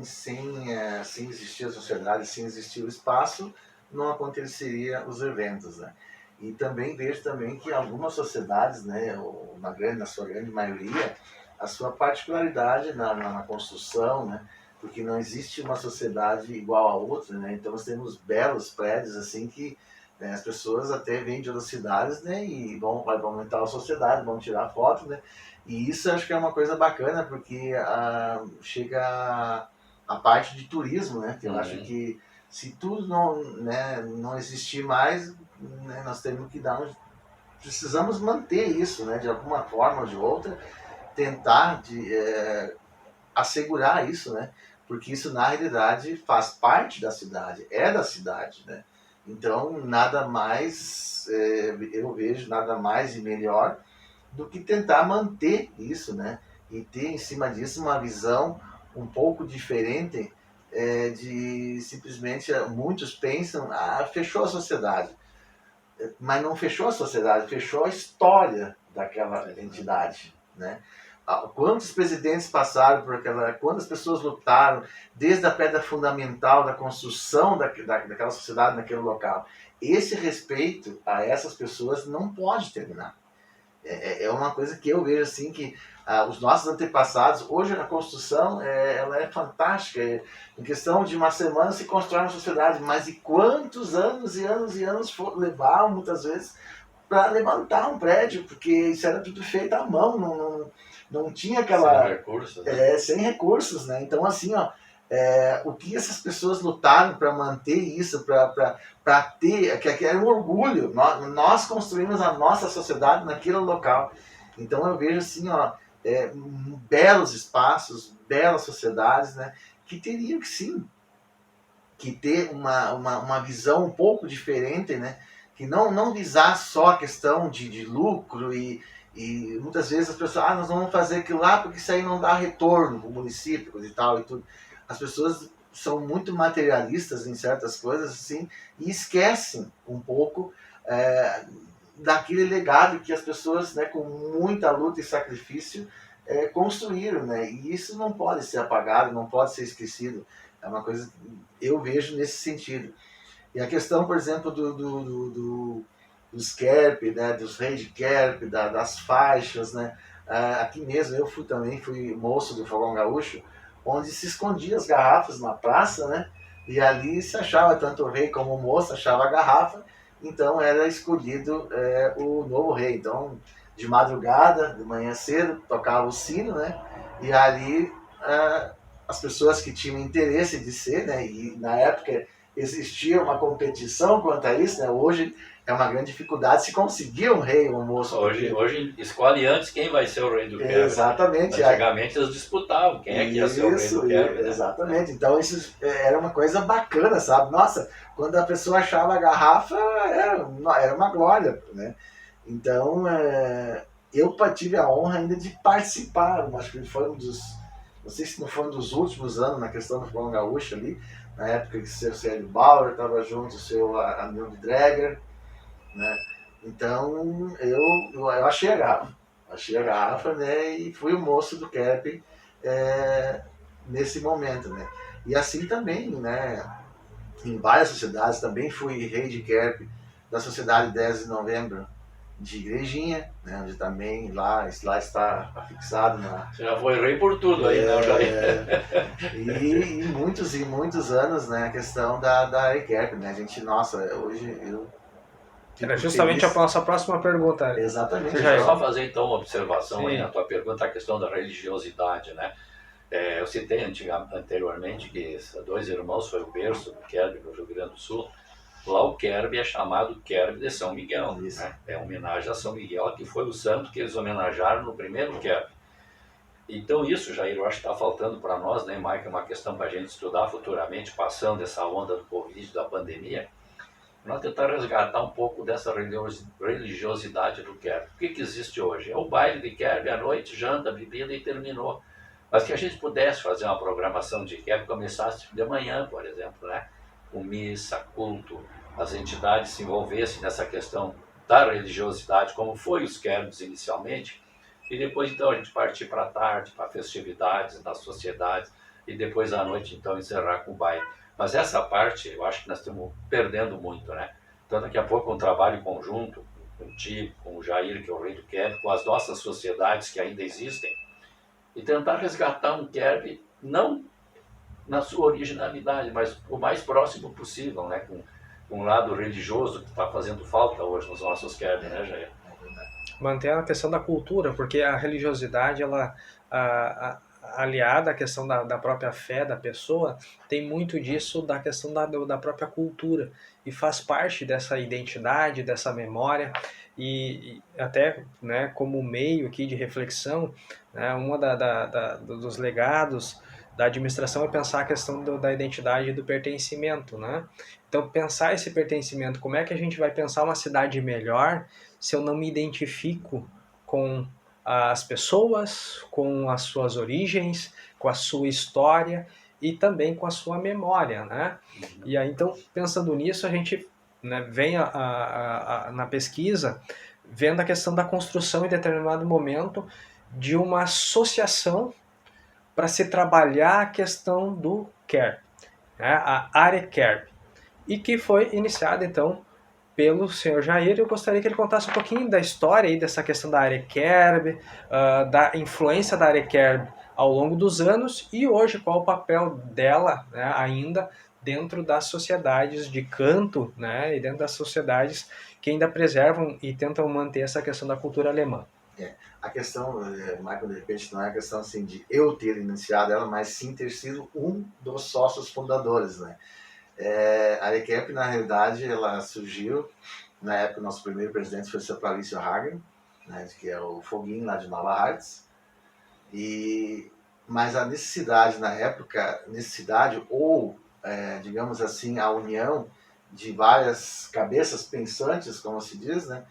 existir a sociedade, sem existir o espaço, não aconteceria os eventos, né? E também vejo também que algumas sociedades, né, na sua grande maioria, a sua particularidade na construção, né? Porque não existe uma sociedade igual a outra, né? Então nós temos belos prédios assim que, né, as pessoas até vêm de outras cidades, né, e vai aumentar a sociedade, vão tirar foto, né? E isso acho que é uma coisa bacana, porque chega a parte de turismo, né? Que eu acho que se tudo não existir mais, né, nós temos que precisamos manter isso, né? De alguma forma ou de outra, tentar assegurar isso, né? Porque isso na realidade faz parte da cidade, é da cidade, né? Então nada mais, eu vejo nada mais e melhor do que tentar manter isso, né? E ter em cima disso uma visão um pouco diferente de simplesmente muitos pensam, fechou a sociedade. Mas não fechou a sociedade, fechou a história daquela entidade, né? Quantos presidentes passaram por aquela, quantas pessoas lutaram desde a pedra fundamental da construção daquela sociedade naquele local. Esse respeito a essas pessoas não pode terminar. É uma coisa que eu vejo assim que os nossos antepassados, hoje a construção ela é fantástica. Em questão de uma semana se constrói uma sociedade, mas e quantos anos e anos e anos levaram muitas vezes para levantar um prédio, porque isso era tudo feito à mão, não tinha aquela... Sem recursos, né? Sem recursos, né? Então assim, o que essas pessoas lutaram para manter isso, para ter, que era um orgulho. Nós construímos a nossa sociedade naquele local. Então eu vejo assim, belos espaços, belas sociedades, né, que teriam que sim, que ter uma visão um pouco diferente, né, que não visar só a questão de lucro e muitas vezes as pessoas, nós vamos fazer aquilo lá porque isso aí não dá retorno para o município e tal e tudo. As pessoas são muito materialistas em certas coisas assim e esquecem um pouco daquele legado que as pessoas, né, com muita luta e sacrifício construíram, né? E isso não pode ser apagado, não pode ser esquecido. É uma coisa que eu vejo nesse sentido. E a questão, por exemplo, dos Kerp, né, dos reis de Kerp, das faixas, né? Aqui mesmo eu fui moço do Fogão Gaúcho, onde se escondia as garrafas na praça, né? E ali se achava tanto o rei como o moço, achava a garrafa, então era escolhido o novo rei. Então, de madrugada, de manhã cedo, tocava o sino, né? E ali as pessoas que tinham interesse de ser, né? E na época existia uma competição quanto a isso, né? Hoje é uma grande dificuldade se conseguir um rei ou um moço. Hoje escolhe antes quem vai ser o rei do Kerb. Exatamente. Antigamente eles disputavam quem é que ia ser o rei do Kerb. Né? Exatamente. Então isso era uma coisa bacana, sabe? Nossa, quando a pessoa achava a garrafa, era uma glória, né? Então, eu tive a honra ainda de participar, acho que foi não sei se não foi um dos últimos anos na questão do Fogão Gaúcho ali, na época que o seu Célio Bauer estava junto, o seu Anildo Dreger, né? Então, eu achei a garrafa, né? E fui o moço do Kerp nesse momento, né? E assim também, né? Em várias sociedades, também fui rei de Kerp da Sociedade 10 de Novembro de Igrejinha, né, onde também lá está afixado na... Você já foi rei por tudo aí, não, Jair? E muitos anos, né, a questão da EKERP, né, a gente, nossa, hoje eu... Era justamente feliz. A nossa próxima pergunta. Exatamente. Deixa eu só fazer então uma observação aí na tua pergunta, a questão da religiosidade, né? Eu citei anteriormente que dois irmãos foi o berço do Kerb no Rio Grande do Sul. Lá o Kerb é chamado Kerb de São Miguel, né? É homenagem a São Miguel, que foi o santo que eles homenagearam no primeiro Kerb. Então isso, Jair, eu acho que está faltando para nós, né, Mike? É uma questão para a gente estudar futuramente, passando essa onda do Covid, da pandemia, nós tentar resgatar um pouco dessa religiosidade do Kerb. O que existe hoje? É o baile de Kerb à noite, janta, bebida e terminou. Mas que a gente pudesse fazer uma programação de Kerb, começasse de manhã, por exemplo, né? Com missa, culto, as entidades se envolvessem nessa questão da religiosidade, como foi os Kerbs inicialmente, e depois então a gente partir para a tarde, para festividades nas sociedades, e depois à noite então encerrar com o baile. Mas essa parte eu acho que nós estamos perdendo muito, né? Então daqui a pouco um trabalho conjunto contigo, com o Jair, que é o rei do Kerb, com as nossas sociedades que ainda existem, e tentar resgatar um Kerb não na sua originalidade, mas o mais próximo possível, né? Com um lado religioso que está fazendo falta hoje nos nossos Kerb, né, Jair? Manter a questão da cultura, porque a religiosidade, ela aliada à questão da própria fé da pessoa, tem muito disso da questão da própria cultura, e faz parte dessa identidade, dessa memória, e até, né, como meio aqui de reflexão, né, uma dos legados da administração é pensar a questão da identidade e do pertencimento, né? Então, pensar esse pertencimento, como é que a gente vai pensar uma cidade melhor se eu não me identifico com as pessoas, com as suas origens, com a sua história e também com a sua memória, né? E aí, então, pensando nisso, a gente, né, vem na pesquisa vendo a questão da construção em determinado momento de uma associação para se trabalhar a questão do care, né, a área care, e que foi iniciada então pelo senhor Jair. Eu gostaria que ele contasse um pouquinho da história aí dessa questão da área care, da influência da área care ao longo dos anos e hoje qual o papel dela, né, ainda dentro das sociedades de canto, né, e dentro das sociedades que ainda preservam e tentam manter essa questão da cultura alemã. A questão, Michael, de repente, não é a questão assim, de eu ter iniciado ela, mas sim ter sido um dos sócios fundadores, né? A ARECAP, na realidade, ela surgiu, na época, o nosso primeiro presidente foi o Sr. Clarício Hagen, né, que é o Foguinho lá de Nova Hartz, mas a necessidade na época, ou, digamos assim, a união de várias cabeças pensantes, como se diz, né,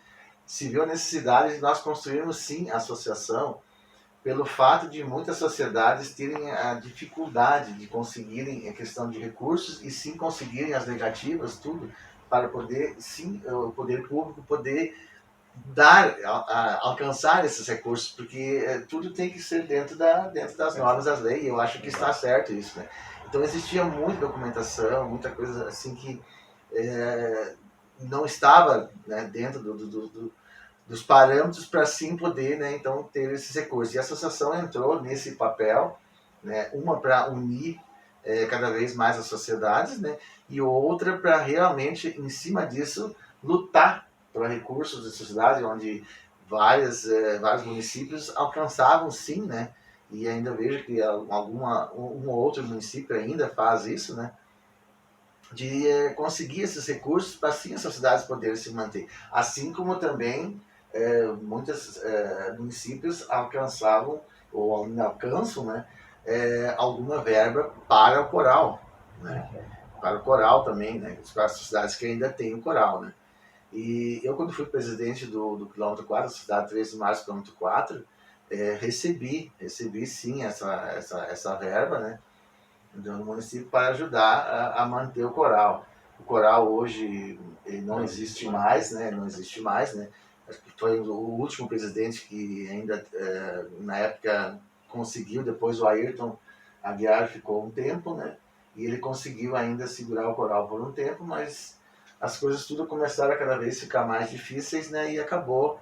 se viu a necessidade de nós construirmos, sim, a associação, pelo fato de muitas sociedades terem a dificuldade de conseguirem a questão de recursos e sim conseguirem as negativas, tudo, para poder, sim, o poder público poder alcançar esses recursos, porque tudo tem que ser dentro das normas das leis, e eu acho que está certo isso, né? Então existia muita documentação, muita coisa assim que não estava, né, dentro dos parâmetros para sim poder, né, então ter esses recursos. E a associação entrou nesse papel, né, uma para unir cada vez mais as sociedades, né, e outra para realmente, em cima disso, lutar por recursos de sociedade, onde vários municípios alcançavam sim, né, e ainda vejo que um ou outro município ainda faz isso, né, de conseguir esses recursos para sim as sociedades poderem se manter. Assim como também muitos municípios alcançavam ou ainda alcançam, né, alguma verba para o coral, né, para o coral também, né, para as sociedades que ainda têm o coral, né. E eu, quando fui presidente do quilômetro 4, da cidade 13 de março, quilômetro 4, recebi sim essa verba, né, do município para ajudar a manter o coral. O coral hoje ele não existe mais, né? Não existe mais, né? Foi o último presidente que ainda na época conseguiu. Depois o Ayrton Aguiar ficou um tempo, né? E ele conseguiu ainda segurar o coral por um tempo, mas as coisas tudo começaram a cada vez ficar mais difíceis, né? E acabou.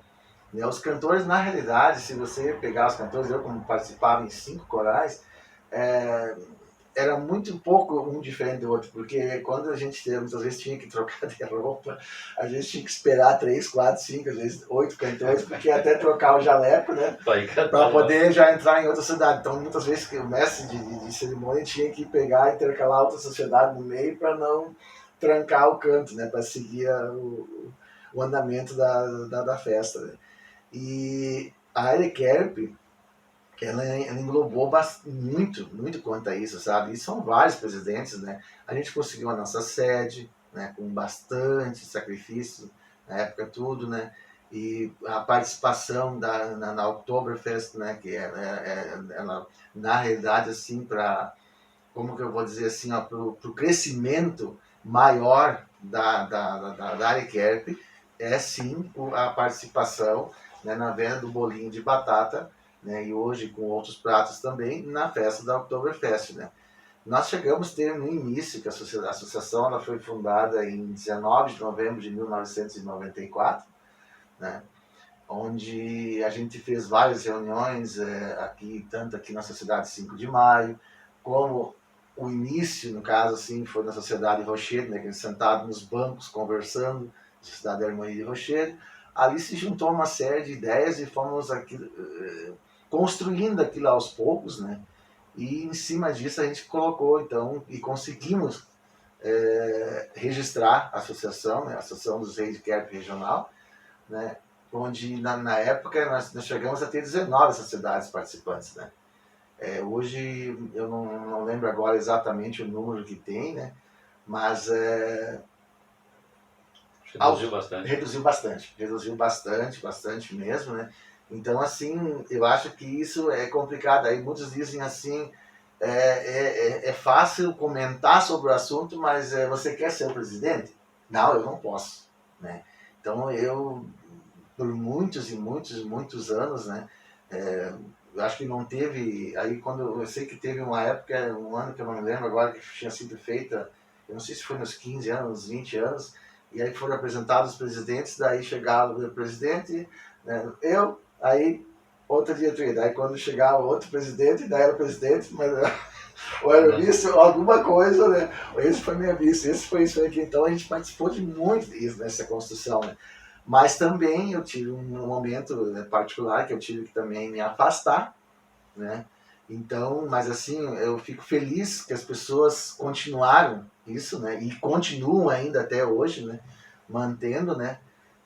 Né? Os cantores, na realidade, se você pegar os cantores, eu como participava em 5 corais, era muito pouco um diferente do outro, porque quando a gente muitas vezes tinha que trocar de roupa, a gente tinha que esperar 3, 4, 5, às vezes 8 cantores, porque até trocar o jaleco, né, para poder já entrar em outra cidade. Então muitas vezes o mestre de cerimônia tinha que pegar e intercalar outra sociedade no meio para não trancar o canto, né, para seguir o andamento da festa. Né. E a ARECAP, ela englobou muito quanto a isso, sabe? E são vários presidentes, né? A gente conseguiu a nossa sede, né? Com bastante sacrifício, na época tudo, né? E a participação na Oktoberfest, né? Que ela, na realidade, assim, como que eu vou dizer assim, para o crescimento maior da ARECAP, sim a participação, né, na venda do bolinho de batata, né, e hoje com outros pratos também, na festa da Oktoberfest. Né. Nós chegamos a ter no início, que a associação ela foi fundada em 19 de novembro de 1994, né, onde a gente fez várias reuniões, tanto aqui na Sociedade 5 de Maio, como o início, no caso, assim, foi na Sociedade Rocher, né, que eles sentados nos bancos conversando, Sociedade da Harmonia de Rocher. Ali se juntou uma série de ideias e fomos construindo aquilo aos poucos, né? E em cima disso a gente colocou, então, e conseguimos registrar a associação, né, a Associação dos Reis de Kerp Regional, né, onde na época nós chegamos a ter 19 sociedades participantes, né. Hoje eu não lembro agora exatamente o número que tem, né, mas reduziu bastante. Reduziu bastante mesmo, né. Então, assim, eu acho que isso é complicado. Aí muitos dizem assim, é fácil comentar sobre o assunto, mas você quer ser o presidente? Não, eu não posso, né? Então, eu, por muitos e muitos e muitos anos, né, eu acho que não teve, aí quando, eu sei que teve uma época, um ano que eu não me lembro agora, que tinha sido feita, eu não sei se foi nos 15 anos, nos 20 anos, e aí foram apresentados os presidentes, daí chegava o presidente, né, aí outra diretoria, daí quando chegava outro presidente, daí era o presidente, mas ou era vice, ou alguma coisa, né? Esse foi minha vice, esse foi isso aqui. Então a gente participou de muito disso nessa construção, né? Mas também eu tive um momento, né, particular que eu tive que também me afastar, né? Então, mas assim, eu fico feliz que as pessoas continuaram isso, né? E continuam ainda até hoje, né? Mantendo, né?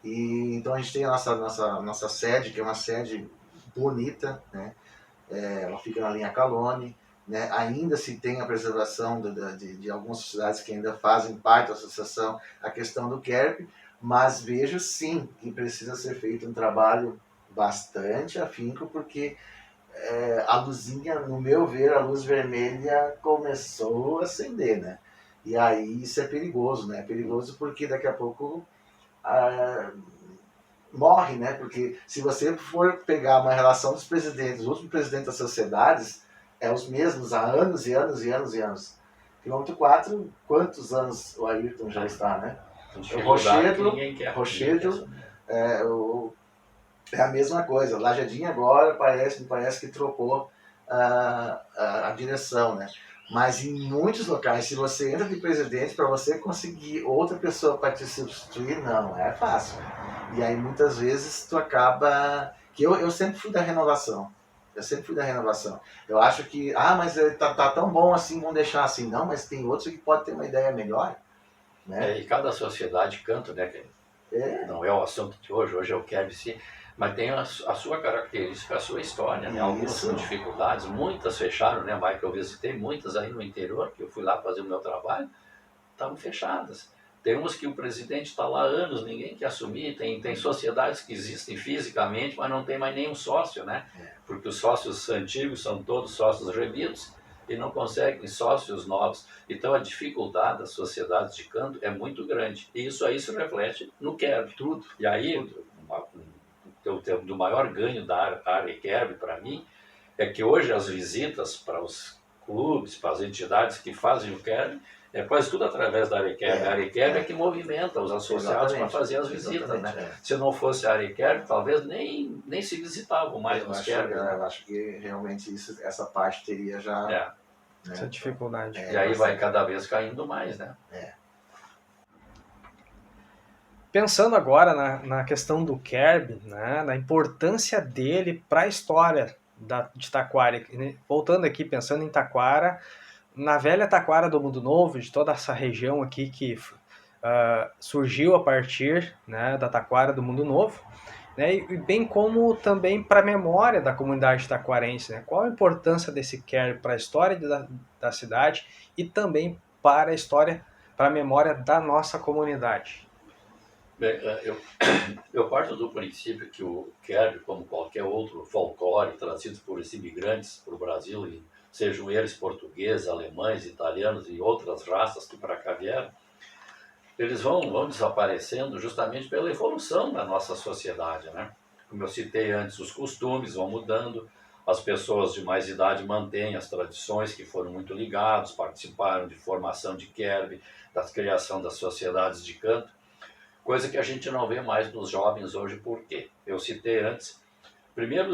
E então a gente tem a nossa sede, que é uma sede bonita, né? Ela fica na linha Calone, né? Ainda se tem a preservação de algumas sociedades que ainda fazem parte da associação, a questão do QERP, mas vejo sim que precisa ser feito um trabalho bastante afinco, porque a luzinha, no meu ver, a luz vermelha começou a acender, né? E aí isso é perigoso, né? É perigoso porque daqui a pouco morre, né? Porque se você for pegar uma relação dos presidentes, os últimos presidentes das sociedades, os mesmos há anos e anos e anos e anos. Quilômetro 4, quantos anos o Ayrton já está, né? O Rochedo é a mesma coisa. Lajadinha agora me parece que trocou a direção, né? Mas em muitos locais, se você entra de presidente, para você conseguir outra pessoa para te substituir, não é fácil. E aí muitas vezes tu acaba... que eu sempre fui da renovação. Eu sempre fui da renovação. Eu acho que, mas tá tão bom assim, vamos deixar assim. Não, mas tem outros que podem ter uma ideia melhor. Né? E cada sociedade canta, né? Não é o assunto de hoje, hoje é o QERB, mas tem a sua característica, a sua história, né? Algumas com dificuldades, muitas fecharam, né, Mike? Eu visitei muitas aí no interior, que eu fui lá fazer o meu trabalho, estavam fechadas. Tem umas que o presidente está lá há anos, ninguém quer assumir, tem sociedades que existem fisicamente, mas não tem mais nenhum sócio, né? Porque os sócios antigos são todos sócios rebidos e não conseguem sócios novos. Então a dificuldade das sociedades de canto é muito grande. E isso aí se reflete no QERB. Tudo. E aí, do maior ganho da área QERB para mim, é que hoje as visitas para os clubes, para as entidades que fazem o QERB, é quase tudo através da área QERB. A área QERB é que movimenta os associados para fazer as visitas, né? Se não fosse a área QERB, talvez nem se visitavam mais os QERB. Eu acho que realmente essa parte teria já... Né? Essa dificuldade. E aí vai cada vez caindo mais, né? Pensando agora na questão do QERB, né, na importância dele para a história de Taquara, voltando aqui, pensando em Taquara, na velha Taquara do Mundo Novo, de toda essa região aqui que surgiu a partir, né, da Taquara do Mundo Novo, né, e bem como também para a memória da comunidade taquarense, né, qual a importância desse QERB para a história da cidade e também para a história, para a memória da nossa comunidade. Bem, eu parto do princípio que o QERB, como qualquer outro folclore trazido por esses imigrantes para o Brasil, e sejam eles portugueses, alemães, italianos e outras raças que para cá vieram, eles vão desaparecendo justamente pela evolução da nossa sociedade, né? Como eu citei antes, os costumes vão mudando, as pessoas de mais idade mantêm as tradições que foram muito ligados, participaram de formação de QERB, da criação das sociedades de canto, coisa que a gente não vê mais nos jovens hoje. Por quê? Eu citei antes, primeiro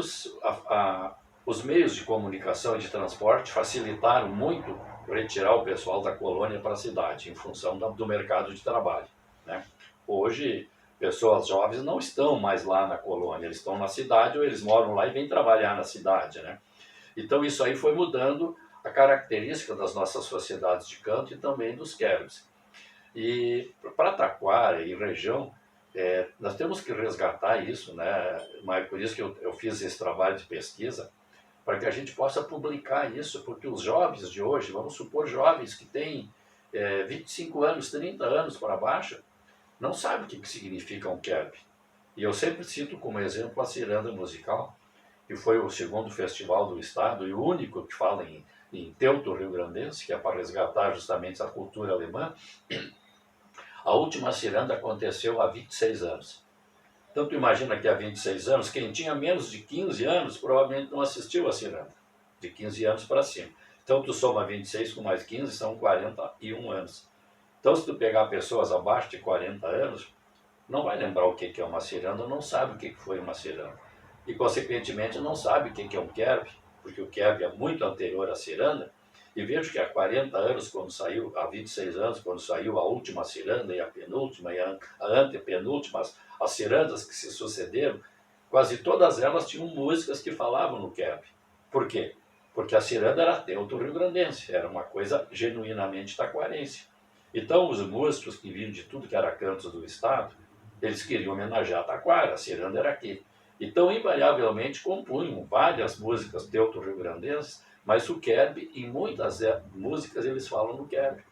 os meios de comunicação e de transporte facilitaram muito retirar o pessoal da colônia para a cidade, em função do mercado de trabalho, né? Hoje, pessoas jovens não estão mais lá na colônia, eles estão na cidade ou eles moram lá e vêm trabalhar na cidade, né? Então isso aí foi mudando a característica das nossas sociedades de canto e também dos QERBs. E para Taquara e região, nós temos que resgatar isso, né? Mas por isso que eu fiz esse trabalho de pesquisa, para que a gente possa publicar isso, porque os jovens de hoje, vamos supor jovens que têm 25 anos, 30 anos para baixo, não sabem o que significa um QERB. E eu sempre cito como exemplo a Ciranda Musical, que foi o segundo festival do estado e o único que fala em teuto rio-grandense, que é para resgatar justamente a cultura alemã. A última ciranda aconteceu há 26 anos. Então tu imagina que há 26 anos, quem tinha menos de 15 anos provavelmente não assistiu a ciranda, de 15 anos para cima. Então tu soma 26 com mais 15, são 41 anos. Então se tu pegar pessoas abaixo de 40 anos, não vai lembrar o que é uma ciranda, não sabe o que foi uma ciranda. E, consequentemente, não sabe o que é um kerb, porque o kerb é muito anterior à ciranda. E vejo que há 40 anos, quando saiu, há 26 anos, quando saiu a última ciranda, e a penúltima, e a antepenúltima, as cirandas que se sucederam, quase todas elas tinham músicas que falavam no kerb. Por quê? Porque a ciranda era teuto rio-grandense, era uma coisa genuinamente taquarense. Então, os músicos que vinham de tudo que era cantos do estado, eles queriam homenagear a taquara, a ciranda era aqui. Então, invariavelmente, compunham várias músicas teuto-rio-grandenses, mas o kerb, em muitas músicas, eles falam no kerb.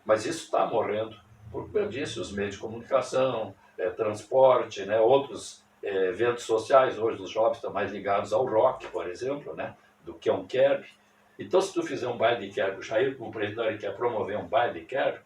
Mas isso está morrendo, porque, eu disse, os meios de comunicação, transporte, né, outros eventos sociais, hoje os jovens estão mais ligados ao rock, por exemplo, né, do que a um kerb. Então, se tu fizer um baile de kerb, o Jair, como presidente, quer promover um baile de kerb,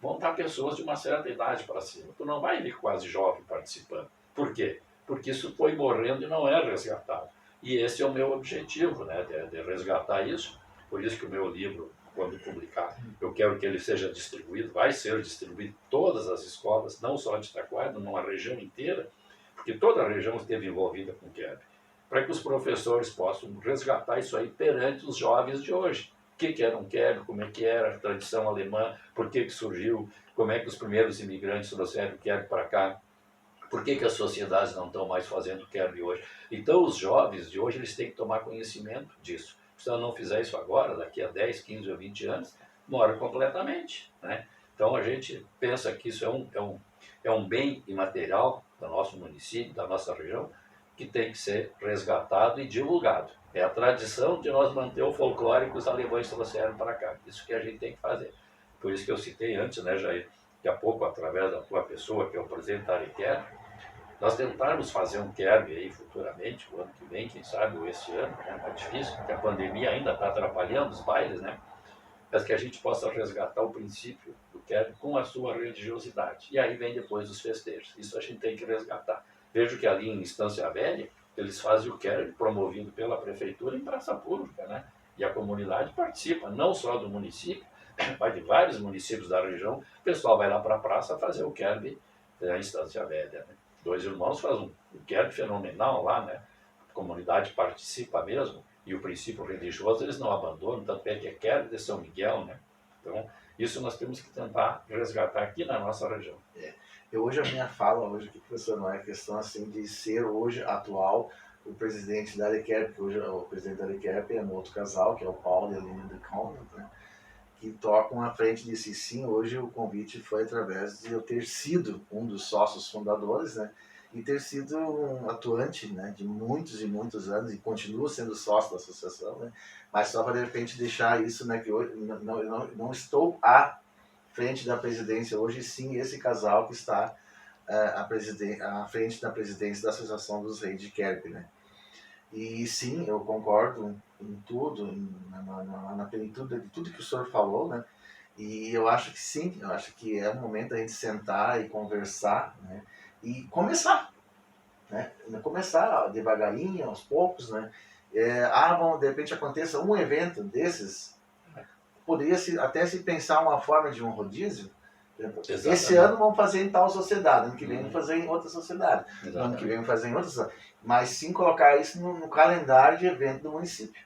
vão estar pessoas de uma certa idade para cima. Tu não vai ver quase jovem participando. Por quê? Porque isso foi morrendo e não é resgatado. E esse é o meu objetivo, né, de resgatar isso. Por isso que o meu livro, quando publicar, eu quero que ele seja distribuído, vai ser distribuído em todas as escolas, não só de Taquara, numa região inteira, porque toda a região esteve envolvida com o kerb, para que os professores possam resgatar isso aí perante os jovens de hoje. O que era um kerb, como é que era a tradição alemã, por que surgiu, como é que os primeiros imigrantes trouxeram o kerb para cá, por que as sociedades não estão mais fazendo kerb hoje. Então os jovens de hoje eles têm que tomar conhecimento disso. Se eu não fizer isso agora, daqui a 10, 15 ou 20 anos, morre completamente. Né? Então a gente pensa que isso é um bem imaterial do nosso município, da nossa região, que tem que ser resgatado e divulgado. É a tradição de nós manter o folclore que os alemães trouxeram para cá. Isso que a gente tem que fazer. Por isso que eu citei antes, né, Jair, daqui a pouco, através da tua pessoa, que é o presidente da Arequer, nós tentarmos fazer um kerb aí futuramente, o ano que vem, quem sabe, ou esse ano, né? É difícil, porque a pandemia ainda está atrapalhando os bailes, né? Mas que a gente possa resgatar o princípio do kerb com a sua religiosidade. E aí vem depois os festejos. Isso a gente tem que resgatar. Vejo que ali em Estância Velha, eles fazem o kerb promovido pela prefeitura em praça pública, né? E a comunidade participa, não só do município, mas de vários municípios da região. O pessoal vai lá para a praça fazer o kerb em Estância Velha, né? Dois irmãos fazem um kerb fenomenal lá, né? A comunidade participa mesmo, e o princípio religioso eles não abandonam, tanto é que é kerb de São Miguel, né? Então, isso nós temos que tentar resgatar aqui na nossa região. Hoje a minha fala, hoje aqui, professor, não é questão assim de ser hoje atual o presidente da Arequerp, que hoje o presidente da Arequerp é um outro casal, que é o Paulo e a Aline de Conrad, né? Que tocam à frente disso. E sim, hoje o convite foi através de eu ter sido um dos sócios fundadores, né? E ter sido um atuante, né, de muitos e muitos anos, e continuo sendo sócio da associação, né? Mas só para de repente deixar isso, né, que hoje não estou à frente da presidência hoje, sim, esse casal que está à frente da presidência da Associação dos Reis de Kerb, né? E sim, eu concordo em tudo, na plenitude de tudo que o senhor falou, né? E eu acho que sim, eu acho que é o momento da gente sentar e conversar, né? E começar, né? Começar devagarinho, aos poucos, né? Bom, de repente aconteça um evento desses, poderia até se pensar uma forma de um rodízio. Exatamente. Esse ano vamos fazer em tal sociedade, ano que vem vamos fazer em outra sociedade, ano que vem vamos fazer em outra sociedade. Mas sim colocar isso no calendário de evento do município.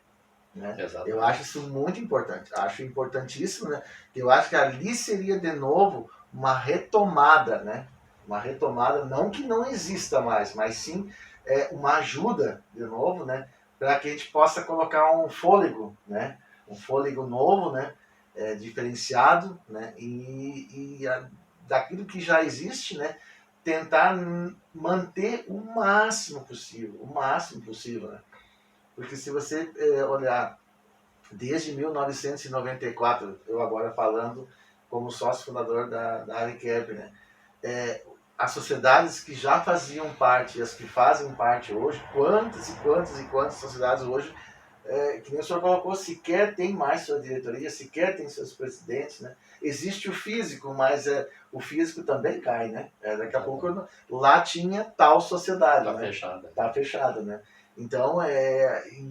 Né? Eu acho isso muito importante, acho importantíssimo, né? Eu acho que ali seria de novo uma retomada, né? Uma retomada, não que não exista mais, mas sim uma ajuda de novo, né? Para que a gente possa colocar um fôlego, né? Um fôlego novo, né? Diferenciado, né? Daquilo que já existe, né? Tentar manter o máximo possível, né? Porque se você olhar desde 1994, eu agora falando como sócio fundador da Arequerp, né? as sociedades que já faziam parte e as que fazem parte hoje, quantas e quantas e quantas sociedades hoje, que nem o senhor colocou, sequer tem mais sua diretoria, sequer tem seus presidentes, né? Existe o físico, mas o físico também cai, né? Daqui a pouco lá tinha tal sociedade, Está né? fechada. Está fechada, né? Então,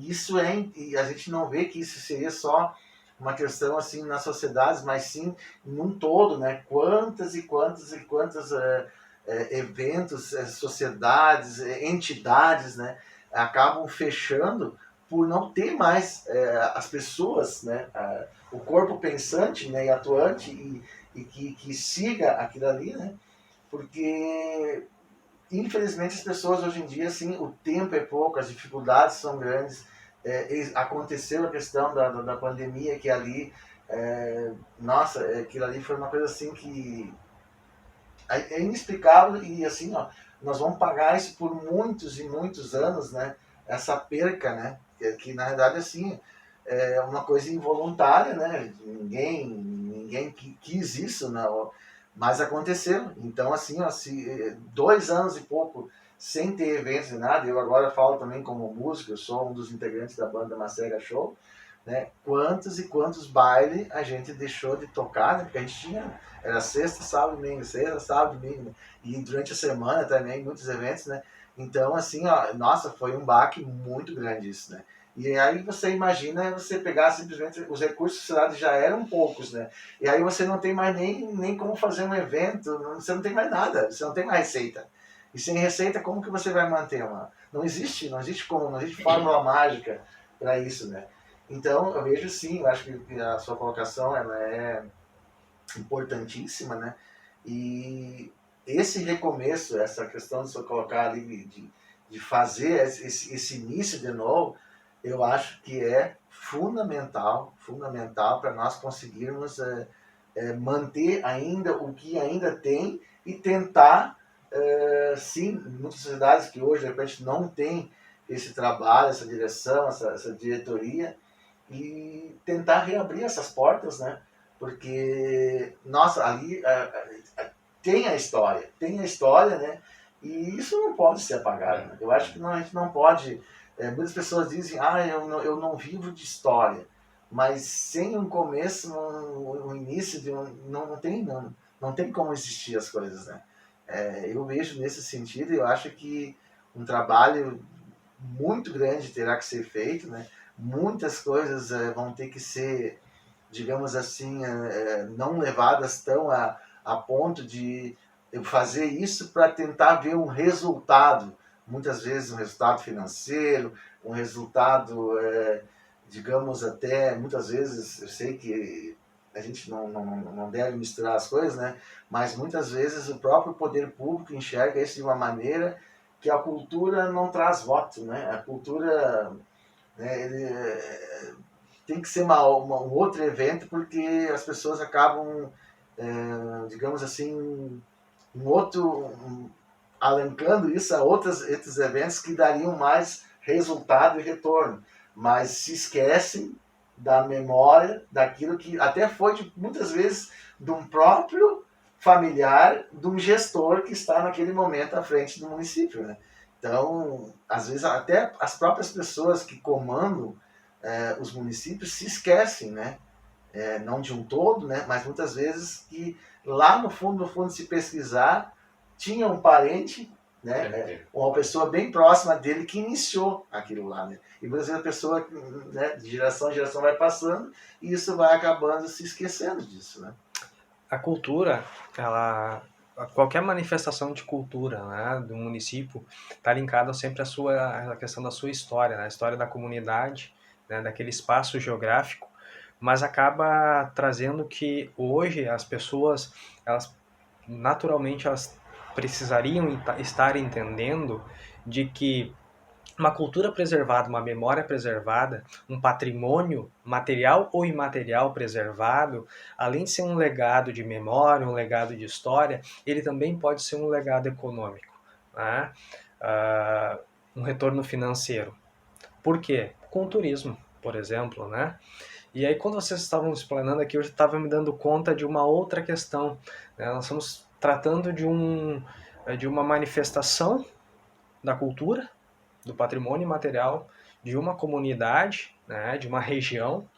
isso e a gente não vê que isso seria só uma questão assim nas sociedades, mas sim num todo, né? Quantas e quantas e quantas eventos, sociedades, entidades, né? Acabam fechando por não ter mais as pessoas, né? O corpo pensante, né? E atuante e que siga aquilo ali, né? Porque infelizmente as pessoas hoje em dia, assim, o tempo é pouco, as dificuldades são grandes. Aconteceu a questão da pandemia, que ali, nossa, aquilo ali foi uma coisa assim que é inexplicável e assim, ó, nós vamos pagar isso por muitos e muitos anos, né? Essa perca, né? Que na verdade, assim, é uma coisa involuntária, né? Ninguém quis isso, né? Mas aconteceu. Então, assim, ó, se 2 anos e pouco sem ter eventos e nada, eu agora falo também como músico, eu sou um dos integrantes da banda Macega Show, né? Quantos e quantos bailes a gente deixou de tocar, né? Porque a gente tinha, era sexta, sábado, domingo, sexta, sábado, domingo, né? E durante a semana também, muitos eventos, né? Então, assim, ó, nossa, foi um baque muito grande isso, né? E aí você imagina você pegar simplesmente, os recursos da cidade já eram poucos, né? E aí você não tem mais nem como fazer um evento, você não tem mais nada, você não tem mais receita. E sem receita, como que você vai manter uma... Não existe como, não existe fórmula mágica para isso, né? Então, eu vejo sim, eu acho que a sua colocação ela é importantíssima, né? E esse recomeço, essa questão de você colocar ali, de fazer esse início de novo, eu acho que é fundamental para nós conseguirmos manter ainda o que ainda tem e tentar, sim, muitas sociedades que hoje, de repente, não tem esse trabalho, essa direção, essa diretoria, e tentar reabrir essas portas, né? Porque, nossa, ali tem a história, né? E isso não pode ser apagado, né? Eu acho que a gente não pode... muitas pessoas dizem, eu não vivo de história, mas sem um começo, um início, não tem como existir as coisas, né? Eu vejo nesse sentido, eu acho que um trabalho muito grande terá que ser feito, né? Muitas coisas vão ter que ser, digamos assim, não levadas tão a ponto de fazer isso para tentar ver um resultado, muitas vezes um resultado financeiro, um resultado, digamos até, muitas vezes, eu sei que a gente não deve misturar as coisas, né? Mas muitas vezes o próprio poder público enxerga isso de uma maneira que a cultura não traz voto, né? A cultura, né, tem que ser um outro evento porque as pessoas acabam, digamos assim, alancando isso a outros eventos que dariam mais resultado e retorno, mas se esquecem da memória daquilo que até foi muitas vezes de um próprio familiar, de um gestor que está naquele momento à frente do município, né? Então, às vezes até as próprias pessoas que comandam os municípios se esquecem, né? Não de um todo, né? Mas muitas vezes que lá no fundo, se pesquisar, tinha um parente, né? Uma pessoa bem próxima dele que iniciou aquilo lá, né? E muitas vezes a pessoa, né, de geração em geração vai passando e isso vai acabando se esquecendo disso, né? A cultura, qualquer manifestação de cultura, né, do município está linkada sempre à questão da sua história, né, a história da comunidade, né, daquele espaço geográfico, mas acaba trazendo que hoje as pessoas, elas naturalmente elas precisariam estar entendendo de que uma cultura preservada, uma memória preservada, um patrimônio material ou imaterial preservado, além de ser um legado de memória, um legado de história, ele também pode ser um legado econômico, né? Um retorno financeiro. Por quê? Com o turismo, por exemplo, né? E aí, quando vocês estavam explanando aqui, eu já estava me dando conta de uma outra questão, né? Nós estamos tratando de de uma manifestação da cultura, do patrimônio imaterial de uma comunidade, né, de uma região,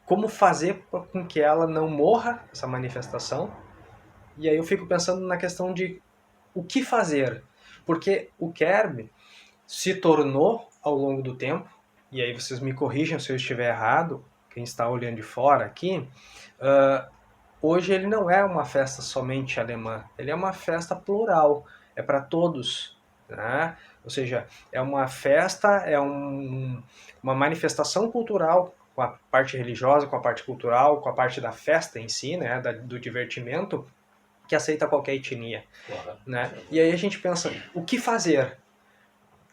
como fazer com que ela não morra, essa manifestação. E aí eu fico pensando na questão de o que fazer, porque o Kerb se tornou, ao longo do tempo, e aí vocês me corrijam se eu estiver errado, quem está olhando de fora aqui, hoje ele não é uma festa somente alemã, ele é uma festa plural, é para todos, né? Ou seja, é uma festa, uma manifestação cultural, com a parte religiosa, com a parte cultural, com a parte da festa em si, né? Do divertimento, que aceita qualquer etnia. Né? E aí a gente pensa, o que fazer?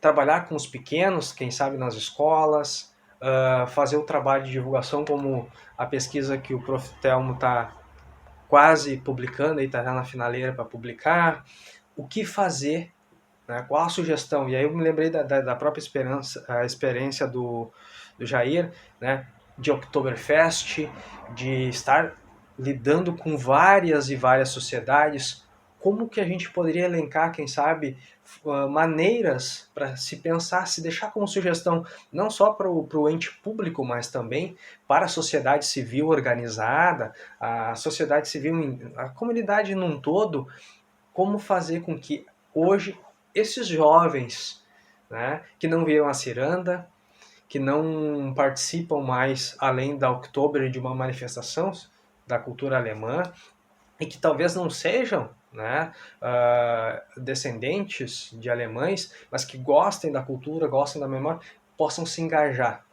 Trabalhar com os pequenos, quem sabe nas escolas, fazer o trabalho de divulgação, como a pesquisa que o Prof. Telmo está quase publicando, está na finaleira para publicar. O que fazer? Né? Qual a sugestão? E aí eu me lembrei da própria experiência do Jair, né? De Oktoberfest, de estar lidando com várias e várias sociedades. Como que a gente poderia elencar, quem sabe, maneiras para se pensar, se deixar como sugestão, não só para o ente público, mas também para a sociedade civil organizada, a sociedade civil, a comunidade num todo, como fazer com que hoje esses jovens, né, que não viram a ciranda, que não participam mais além da Oktober de uma manifestação da cultura alemã, e que talvez não sejam, né, descendentes de alemães, mas que gostem da cultura, gostem da memória, possam se engajar.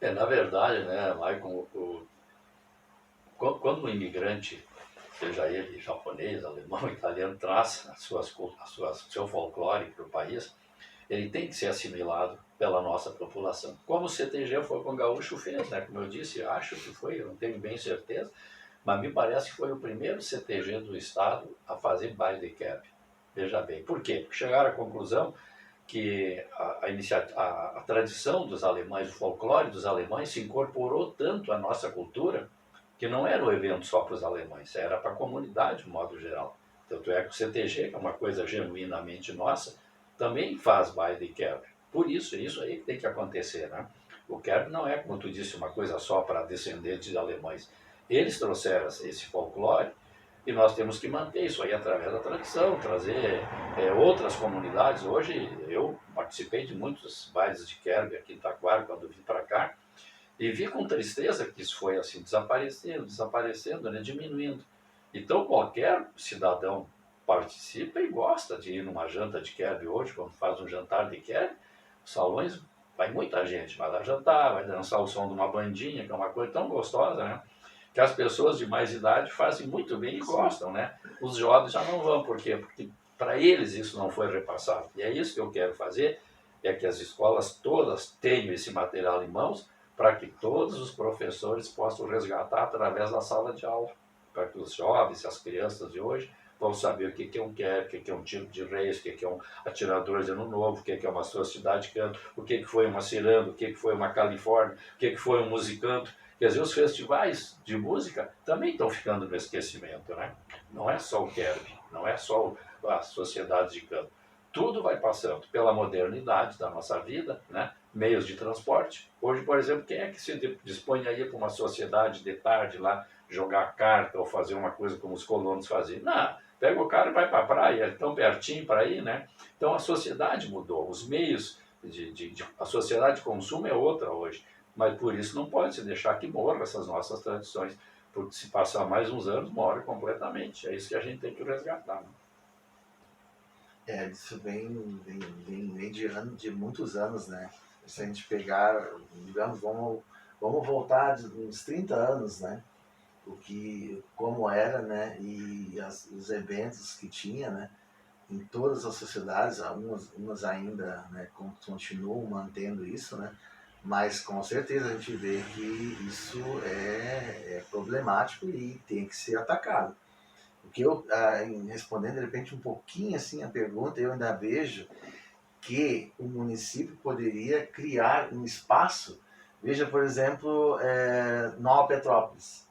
Na verdade, né, Maicon, quando um imigrante, seja ele japonês, alemão, italiano, traz seu folclore para o país, ele tem que ser assimilado pela nossa população. Como o CTG foi com o Gaúcho fez, né? Como eu disse, acho que foi, eu não tenho bem certeza, mas me parece que foi o primeiro CTG do estado a fazer baile de Kerb. Veja bem. Por quê? Porque chegaram à conclusão que a tradição dos alemães, o folclore dos alemães se incorporou tanto à nossa cultura que não era um evento só para os alemães, era para a comunidade de modo geral. Tanto é que o CTG, que é uma coisa genuinamente nossa, também faz baile de Kerb. Por isso, é isso aí que tem que acontecer, né? O Kerb não é, como tu disse, uma coisa só para descendentes de alemães. Eles trouxeram esse folclore e nós temos que manter isso aí através da tradição, trazer outras comunidades. Hoje eu participei de muitos bailes de Kerb aqui em Taquara, quando vim para cá, e vi com tristeza que isso foi assim desaparecendo, né, diminuindo. Então qualquer cidadão participa e gosta de ir numa janta de Kerb hoje, quando faz um jantar de Kerb, os salões, vai muita gente, vai lá jantar, vai dançar o som de uma bandinha, que é uma coisa tão gostosa, né? Que as pessoas de mais idade fazem muito bem e gostam, né? Os jovens já não vão, por quê? Porque para eles isso não foi repassado. E é isso que eu quero fazer, é que as escolas todas tenham esse material em mãos, para que todos os professores possam resgatar através da sala de aula, para que os jovens, as crianças de hoje, vão saber o que é um Kerb, o que é um tiro de reis, o que é um atirador de ano novo, o que é uma sociedade de canto, o que foi uma ciranda, o que foi uma Califórnia, o que foi um musicanto. Quer dizer, os festivais de música também estão ficando no esquecimento, né? Não é só o Kerb, não é só a sociedade de canto. Tudo vai passando pela modernidade da nossa vida, né? Meios de transporte. Hoje, por exemplo, quem é que se dispõe a ir para uma sociedade de tarde lá, jogar carta ou fazer uma coisa como os colonos faziam? Não, pega o cara e vai para a praia, é tão pertinho para ir, né? Então a sociedade mudou, os meios, a sociedade de consumo é outra hoje. Mas por isso não pode se deixar que morra essas nossas tradições, porque se passar mais uns anos, morre completamente. É isso que a gente tem que resgatar. Né? Isso vem de muitos anos, né? Se a gente pegar, digamos, vamos voltar uns 30 anos, né? Como era, né? E os eventos que tinha, né? Em todas as sociedades, umas ainda, né, continuam mantendo isso, né? Mas com certeza a gente vê que isso é problemático e tem que ser atacado. O que eu, respondendo de repente um pouquinho assim a pergunta, eu ainda vejo que o município poderia criar um espaço. Veja, por exemplo, Nova Petrópolis.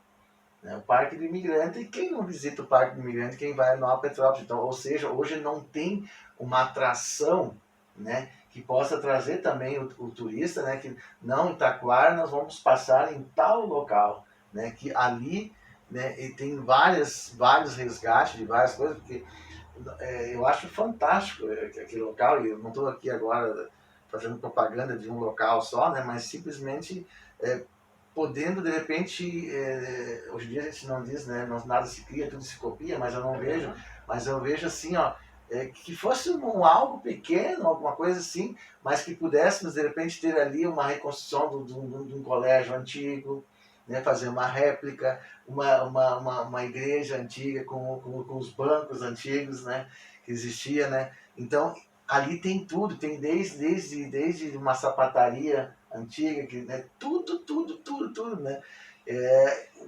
né? O Parque do Imigrante, e quem não visita o Parque do Imigrante, quem vai a Nova Petrópolis? Então, ou seja, hoje não tem uma atração, né, que possa trazer também o turista, né, que não, em Taquara nós vamos passar em tal local, né, que ali, né, e tem vários resgates de várias coisas, porque eu acho fantástico aquele local, e eu não estou aqui agora fazendo propaganda de um local só, né, mas simplesmente podendo, de repente, hoje em dia a gente não diz, né, nada se cria, tudo se copia, mas eu vejo assim, ó, que fosse algo pequeno, alguma coisa assim, mas que pudéssemos, de repente, ter ali uma reconstrução de um colégio antigo, né, fazer uma réplica, uma igreja antiga com os bancos antigos, né, que existia, né. Então, ali tem tudo, tem desde uma sapataria antiga, que, né, tudo, né.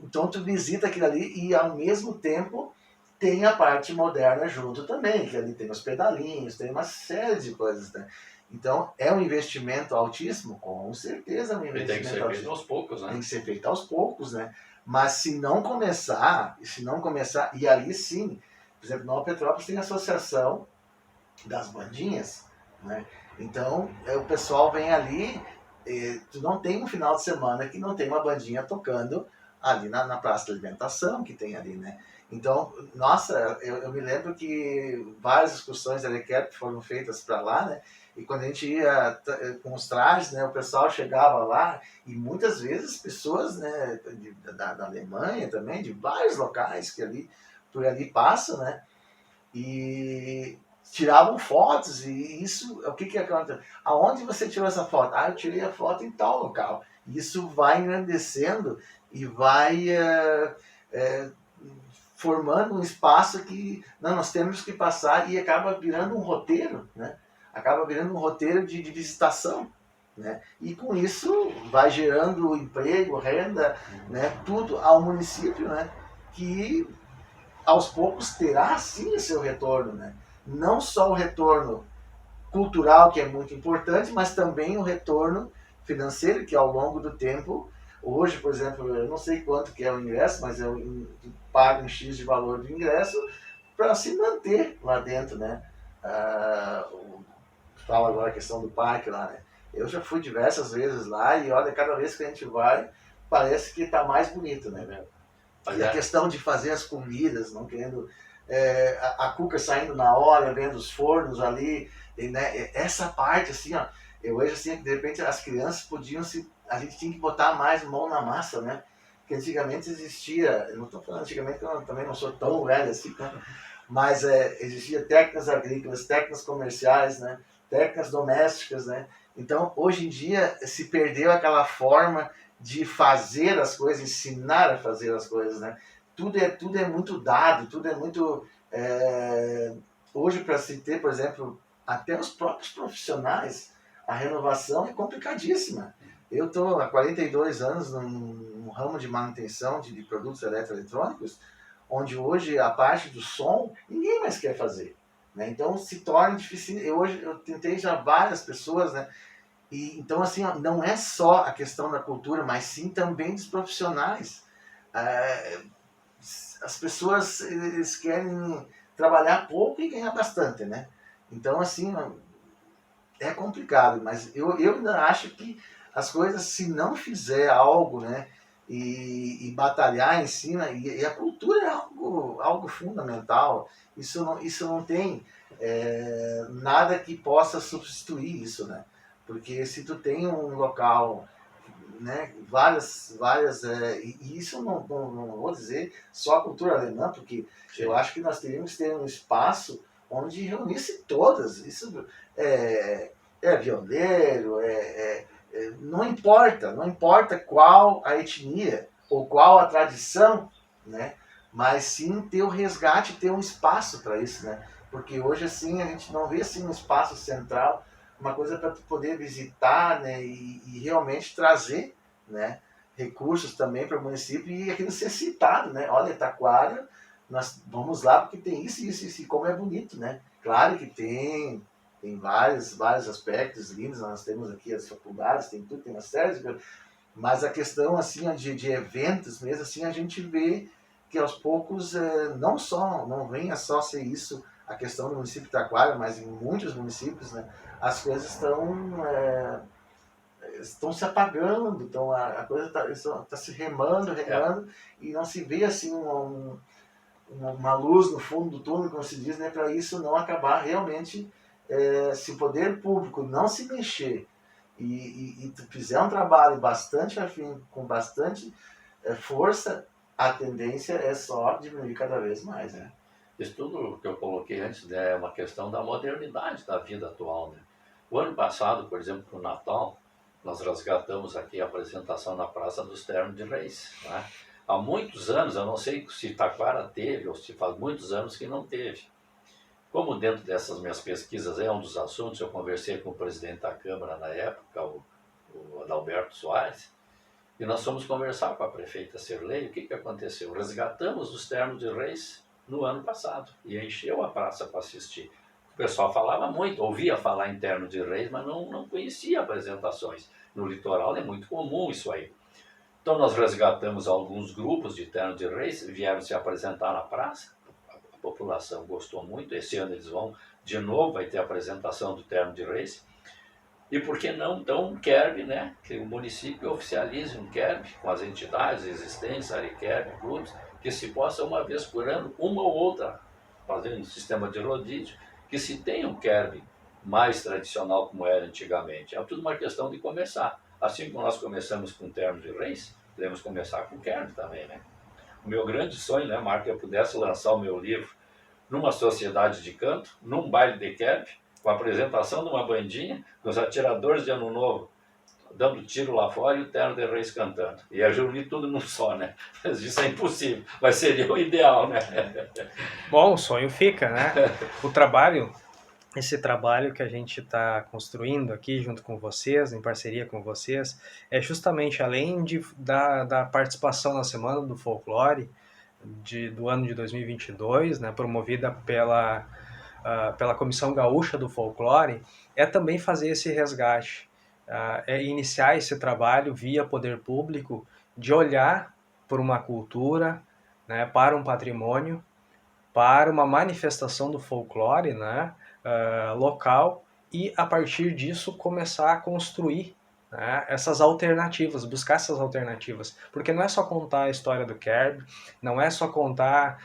Então, tu visita aquilo ali e, ao mesmo tempo, tem a parte moderna junto também, que ali tem os pedalinhos, tem uma série de coisas, né? Então, é um investimento altíssimo? Com certeza é um investimento altíssimo. Tem que ser feito aos poucos, né? Tem que ser feito aos poucos, né? Mas se não começar, e ali sim, por exemplo, Nova Petrópolis tem a associação das bandinhas, né? Então, o pessoal vem ali, tu não tem um final de semana que não tem uma bandinha tocando ali na Praça da Alimentação, que tem ali, né? Então, nossa, eu me lembro que várias excursões da Lequer foram feitas para lá, né? E quando a gente ia com os trajes, né, o pessoal chegava lá e muitas vezes pessoas, né, da Alemanha também, de vários locais que ali por ali passam, né? E tiravam fotos, e isso, o que acontece? Aonde você tirou essa foto? Ah, eu tirei a foto em tal local. Isso vai engrandecendo e vai formando um espaço que nós temos que passar, e acaba virando um roteiro, né? Acaba virando um roteiro de visitação, né? E com isso vai gerando emprego, renda, né? Tudo ao município, né? Que aos poucos terá sim o seu retorno, né? Não só o retorno cultural, que é muito importante, mas também o retorno financeiro, que ao longo do tempo, hoje, por exemplo, eu não sei quanto que é o ingresso, mas eu pago um X de valor do ingresso para se manter lá dentro, né? Fala agora a questão do parque lá, né? Eu já fui diversas vezes lá e olha, cada vez que a gente vai, parece que está mais bonito, né? E a questão de fazer as comidas, não querendo a cuca saindo na hora, vendo os fornos ali, e, né, essa parte assim, ó, eu vejo assim que de repente as crianças a gente tinha que botar mais mão na massa, né? Porque antigamente existia, eu não estou falando antigamente, eu também não sou tão velho assim, né? Mas existia técnicas agrícolas, técnicas comerciais, né? Técnicas domésticas, né? Então, hoje em dia, se perdeu aquela forma de fazer as coisas, ensinar a fazer as coisas, né? Tudo é muito dado, tudo é muito... hoje, para se ter, por exemplo, até os próprios profissionais, a renovação é complicadíssima. Eu estou há 42 anos num ramo de manutenção de produtos eletroeletrônicos, onde hoje a parte do som ninguém mais quer fazer, né? Então se torna difícil. Hoje eu tentei já várias pessoas, né? E, então, assim, ó, não é só a questão da cultura, mas sim também dos profissionais. As pessoas, eles querem trabalhar pouco e ganhar bastante, né? Então, assim, é complicado, mas eu ainda acho que as coisas, se não fizer algo, né, e batalhar em cima, e a cultura é algo fundamental, isso não tem nada que possa substituir isso, né? Porque se tu tem um local, né, várias e isso não vou dizer só a cultura alemã, porque eu acho que nós teríamos que ter um espaço onde reunisse todas. Isso violeiro, não importa qual a etnia ou qual a tradição, né, mas sim ter o resgate, ter um espaço para isso, né? Porque hoje assim a gente não vê assim um espaço central, uma coisa para tu poder visitar, né, e realmente trazer, né, recursos também para o município, e aquilo ser citado, né? Olha, Taquara, nós vamos lá porque tem isso, e como é bonito, né? Claro que tem vários aspectos lindos, nós temos aqui as faculdades, tem tudo, tem uma série de coisas, Mas a questão assim de eventos mesmo, assim, a gente vê que aos poucos não venha só ser isso a questão do município de Taquara, mas em muitos municípios, né, as coisas estão se apagando, a coisa está se remando, e não se vê assim uma luz no fundo do túnel, como se diz, né, para isso não acabar realmente, se o poder público não se mexer e fizer um trabalho bastante afim, com bastante força, a tendência é só diminuir cada vez mais, né? Isso tudo que eu coloquei antes, né, é uma questão da modernidade da vida atual, né? O ano passado, por exemplo, no Natal, nós resgatamos aqui a apresentação na Praça dos Ternos de Reis, né? Há muitos anos, eu não sei se Taquara teve ou se faz muitos anos que não teve. Como dentro dessas minhas pesquisas é um dos assuntos, eu conversei com o presidente da Câmara na época, o Adalberto Soares, e nós fomos conversar com a prefeita Sirlei. O que aconteceu? Resgatamos os Ternos de Reis no ano passado e encheu a praça para assistir. O pessoal falava muito, ouvia falar em Terno de Reis, mas não conhecia apresentações. No litoral é muito comum isso aí. Então nós resgatamos alguns grupos de Terno de Reis, vieram se apresentar na praça, a população gostou muito. Esse ano eles vão de novo, vai ter a apresentação do Terno de Reis. E por que não, então, um QERB, né? Que o município oficialize um QERB com as entidades existentes, AREQERB, clubes, que se possa uma vez por ano, uma ou outra, fazendo um sistema de rodízio, que se tenha um QERB mais tradicional como era antigamente. É tudo uma questão de começar. Assim como nós começamos com Ternos de Reis, podemos começar com QERB também, né? O meu grande sonho, né, Marco, é que eu pudesse lançar o meu livro numa sociedade de canto, num baile de QERB, com a apresentação de uma bandinha, com os atiradores de Ano Novo dando tiro lá fora e o Terno de Reis cantando. E a reunir tudo num só, né? Mas isso é impossível, mas seria o ideal, né? Bom, o sonho fica, né? Esse trabalho que a gente está construindo aqui junto com vocês, em parceria com vocês, é justamente além da participação na Semana do Folclore do ano de 2022, né, promovida pela Comissão Gaúcha do Folclore, é também fazer esse resgate, é iniciar esse trabalho via poder público de olhar por uma cultura, né, para um patrimônio, para uma manifestação do folclore, né, local, e a partir disso começar a construir, né, essas alternativas, buscar essas alternativas, porque não é só contar a história do QERB, não é só contar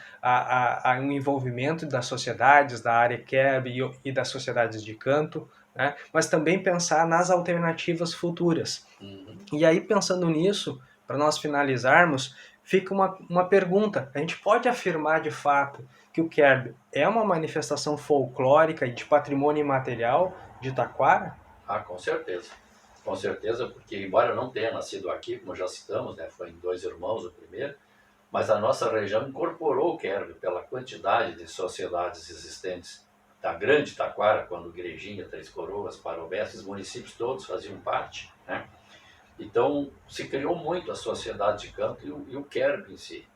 um envolvimento das sociedades, da área QERB e das sociedades de canto, né, mas também pensar nas alternativas futuras. E aí, pensando nisso, para nós finalizarmos, fica uma pergunta: a gente pode afirmar de fato que o QERB é uma manifestação folclórica e de patrimônio imaterial de Taquara? Ah, com certeza. Com certeza, porque embora eu não tenha nascido aqui, como já citamos, né, foi em Dois Irmãos o primeiro, mas a nossa região incorporou o QERB pela quantidade de sociedades existentes da grande Taquara, quando Igrejinha, Três Coroas, Parobé, esses municípios todos faziam parte, né? Então se criou muito a sociedade de canto e o QERB em si.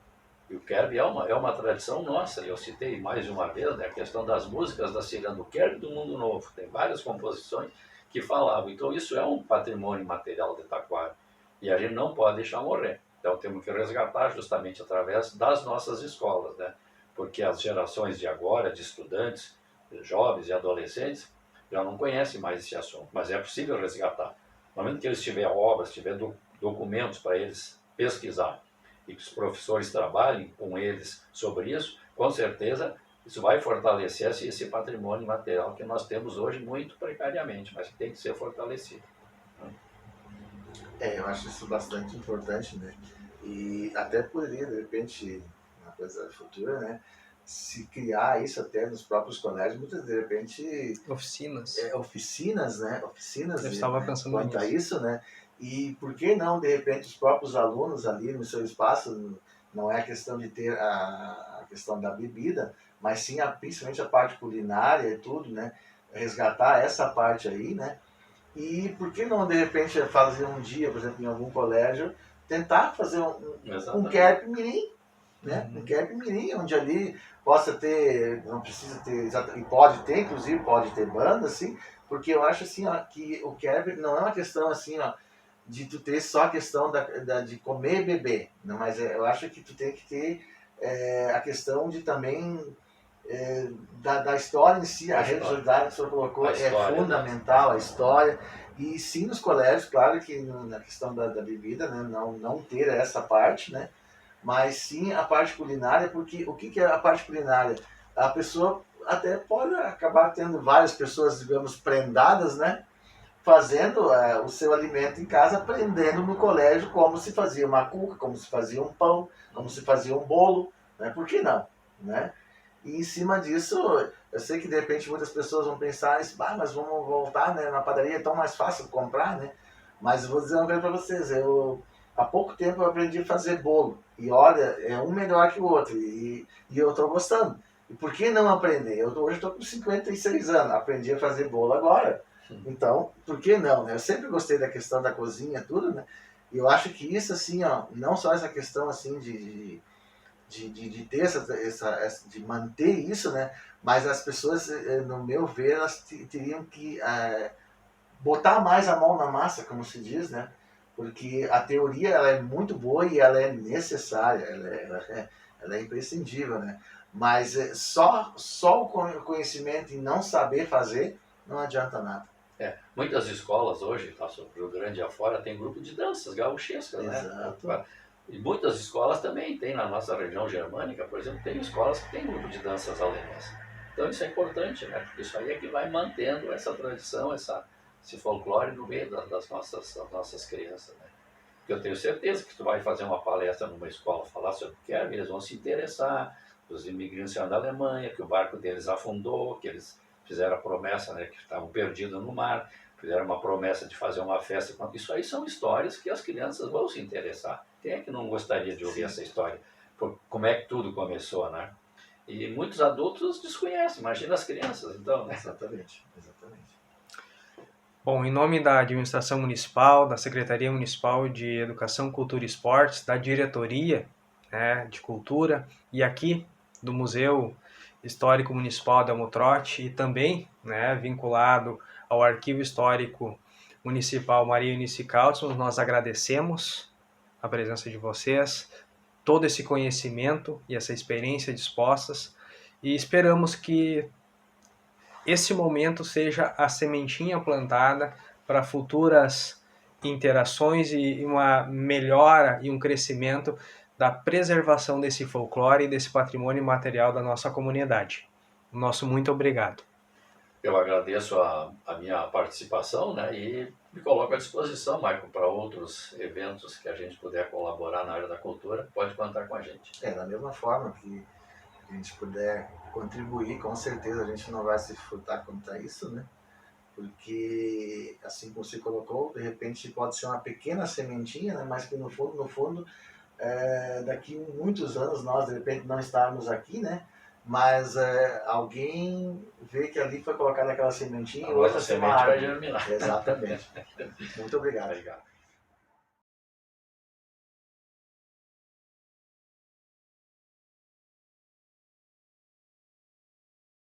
E o QERB é uma tradição nossa. Eu citei mais de uma vez, né, a questão das músicas da Ciranda, o QERB do Mundo Novo. Tem várias composições que falavam. Então isso é um patrimônio material de Taquara. E a gente não pode deixar morrer. Então temos que resgatar justamente através das nossas escolas, né? Porque as gerações de agora, de estudantes, de jovens e adolescentes, já não conhecem mais esse assunto. Mas é possível resgatar. No momento que eles tiverem obras, tiverem documentos para eles pesquisar, e que os professores trabalhem com eles sobre isso, com certeza isso vai fortalecer esse patrimônio material que nós temos hoje muito precariamente, mas que tem que ser fortalecido. Eu acho isso bastante importante, né? E até poderia, de repente, uma coisa futura, né, se criar isso até nos próprios colégios, muitas de repente oficinas, né? Oficinas. Eu estava pensando quanto a isso, né? E por que não, de repente, os próprios alunos ali no seu espaço, não é a questão de ter a questão da bebida, mas sim principalmente a parte culinária e tudo, né? Resgatar essa parte aí, né? E por que não, de repente, fazer um dia, por exemplo, em algum colégio, tentar fazer um QERB mirim, né? Um QERB mirim, onde ali possa ter, não precisa ter, e pode ter, inclusive, pode ter banda, assim, porque eu acho assim, ó, que o QERB não é uma questão assim, ó, de tu ter só a questão de comer e beber, né? Mas eu acho que tu tem que ter a questão de também da história em si, a religiosidade que o senhor colocou é fundamental, a história. E sim, nos colégios, claro que na questão da bebida, né, não ter essa parte, né, mas sim a parte culinária, porque o que é a parte culinária? A pessoa até pode acabar tendo várias pessoas, digamos, prendadas, né, fazendo o seu alimento em casa, aprendendo no colégio como se fazia uma cuca, como se fazia um pão, como se fazia um bolo, né, por que não, né? E em cima disso, eu sei que de repente muitas pessoas vão pensar, mas vamos voltar, né? Na padaria é tão mais fácil comprar, né? Mas eu vou dizer uma coisa para vocês, há pouco tempo eu aprendi a fazer bolo. E olha, é um melhor que o outro. E eu estou gostando. E por que não aprender? Hoje estou com 56 anos, aprendi a fazer bolo agora. Então, por que não, né? Eu sempre gostei da questão da cozinha, tudo, né? E eu acho que isso, assim, ó, não só essa questão, assim, de ter de manter isso, né? Mas as pessoas, no meu ver, elas teriam que botar mais a mão na massa, como se diz, né? Porque a teoria ela é muito boa e ela é necessária, ela é imprescindível, né? Mas só o conhecimento e não saber fazer não adianta nada. Muitas escolas hoje, tá, sobre o Rio Grande afora, tem grupo de danças gauchescas, né? Exato. E muitas escolas também tem, na nossa região germânica, por exemplo, tem escolas que têm grupo de danças alemãs. Então isso é importante, né? Porque isso aí é que vai mantendo essa tradição, esse folclore no meio das nossas crianças, né? Porque eu tenho certeza que tu vai fazer uma palestra numa escola, falar sobre o que é, eles vão se interessar, os imigrantes da Alemanha, que o barco deles afundou, que eles fizeram a promessa, né, que estavam perdidos no mar, fizeram uma promessa de fazer uma festa. Isso aí são histórias que as crianças vão se interessar. Quem é que não gostaria de ouvir essa história? Como é que tudo começou, né? E muitos adultos desconhecem, imagina as crianças, então. Né? Exatamente. Bom, em nome da Administração Municipal, da Secretaria Municipal de Educação, Cultura e Esportes, da Diretoria, né, de Cultura e aqui do Museu Histórico Municipal de Almotrote e também, né, vinculado ao Arquivo Histórico Municipal Maria Eunice Kautzmann, nós agradecemos a presença de vocês, todo esse conhecimento e essa experiência dispostas e esperamos que esse momento seja a sementinha plantada para futuras interações e uma melhora e um crescimento da preservação desse folclore e desse patrimônio material da nossa comunidade. Nosso muito obrigado. Eu agradeço a minha participação, né, e me coloco à disposição, Marco, para outros eventos que a gente puder colaborar na área da cultura, pode contar com a gente. Da mesma forma que a gente puder contribuir, com certeza a gente não vai se furtar quanto a isso, né? Porque, assim como você colocou, de repente pode ser uma pequena sementinha, né? Mas que no fundo, daqui muitos anos nós de repente não estarmos aqui, né? Mas alguém vê que ali foi colocada aquela sementinha e hoje a semente vai germinar. Exatamente. Muito obrigado. Obrigado.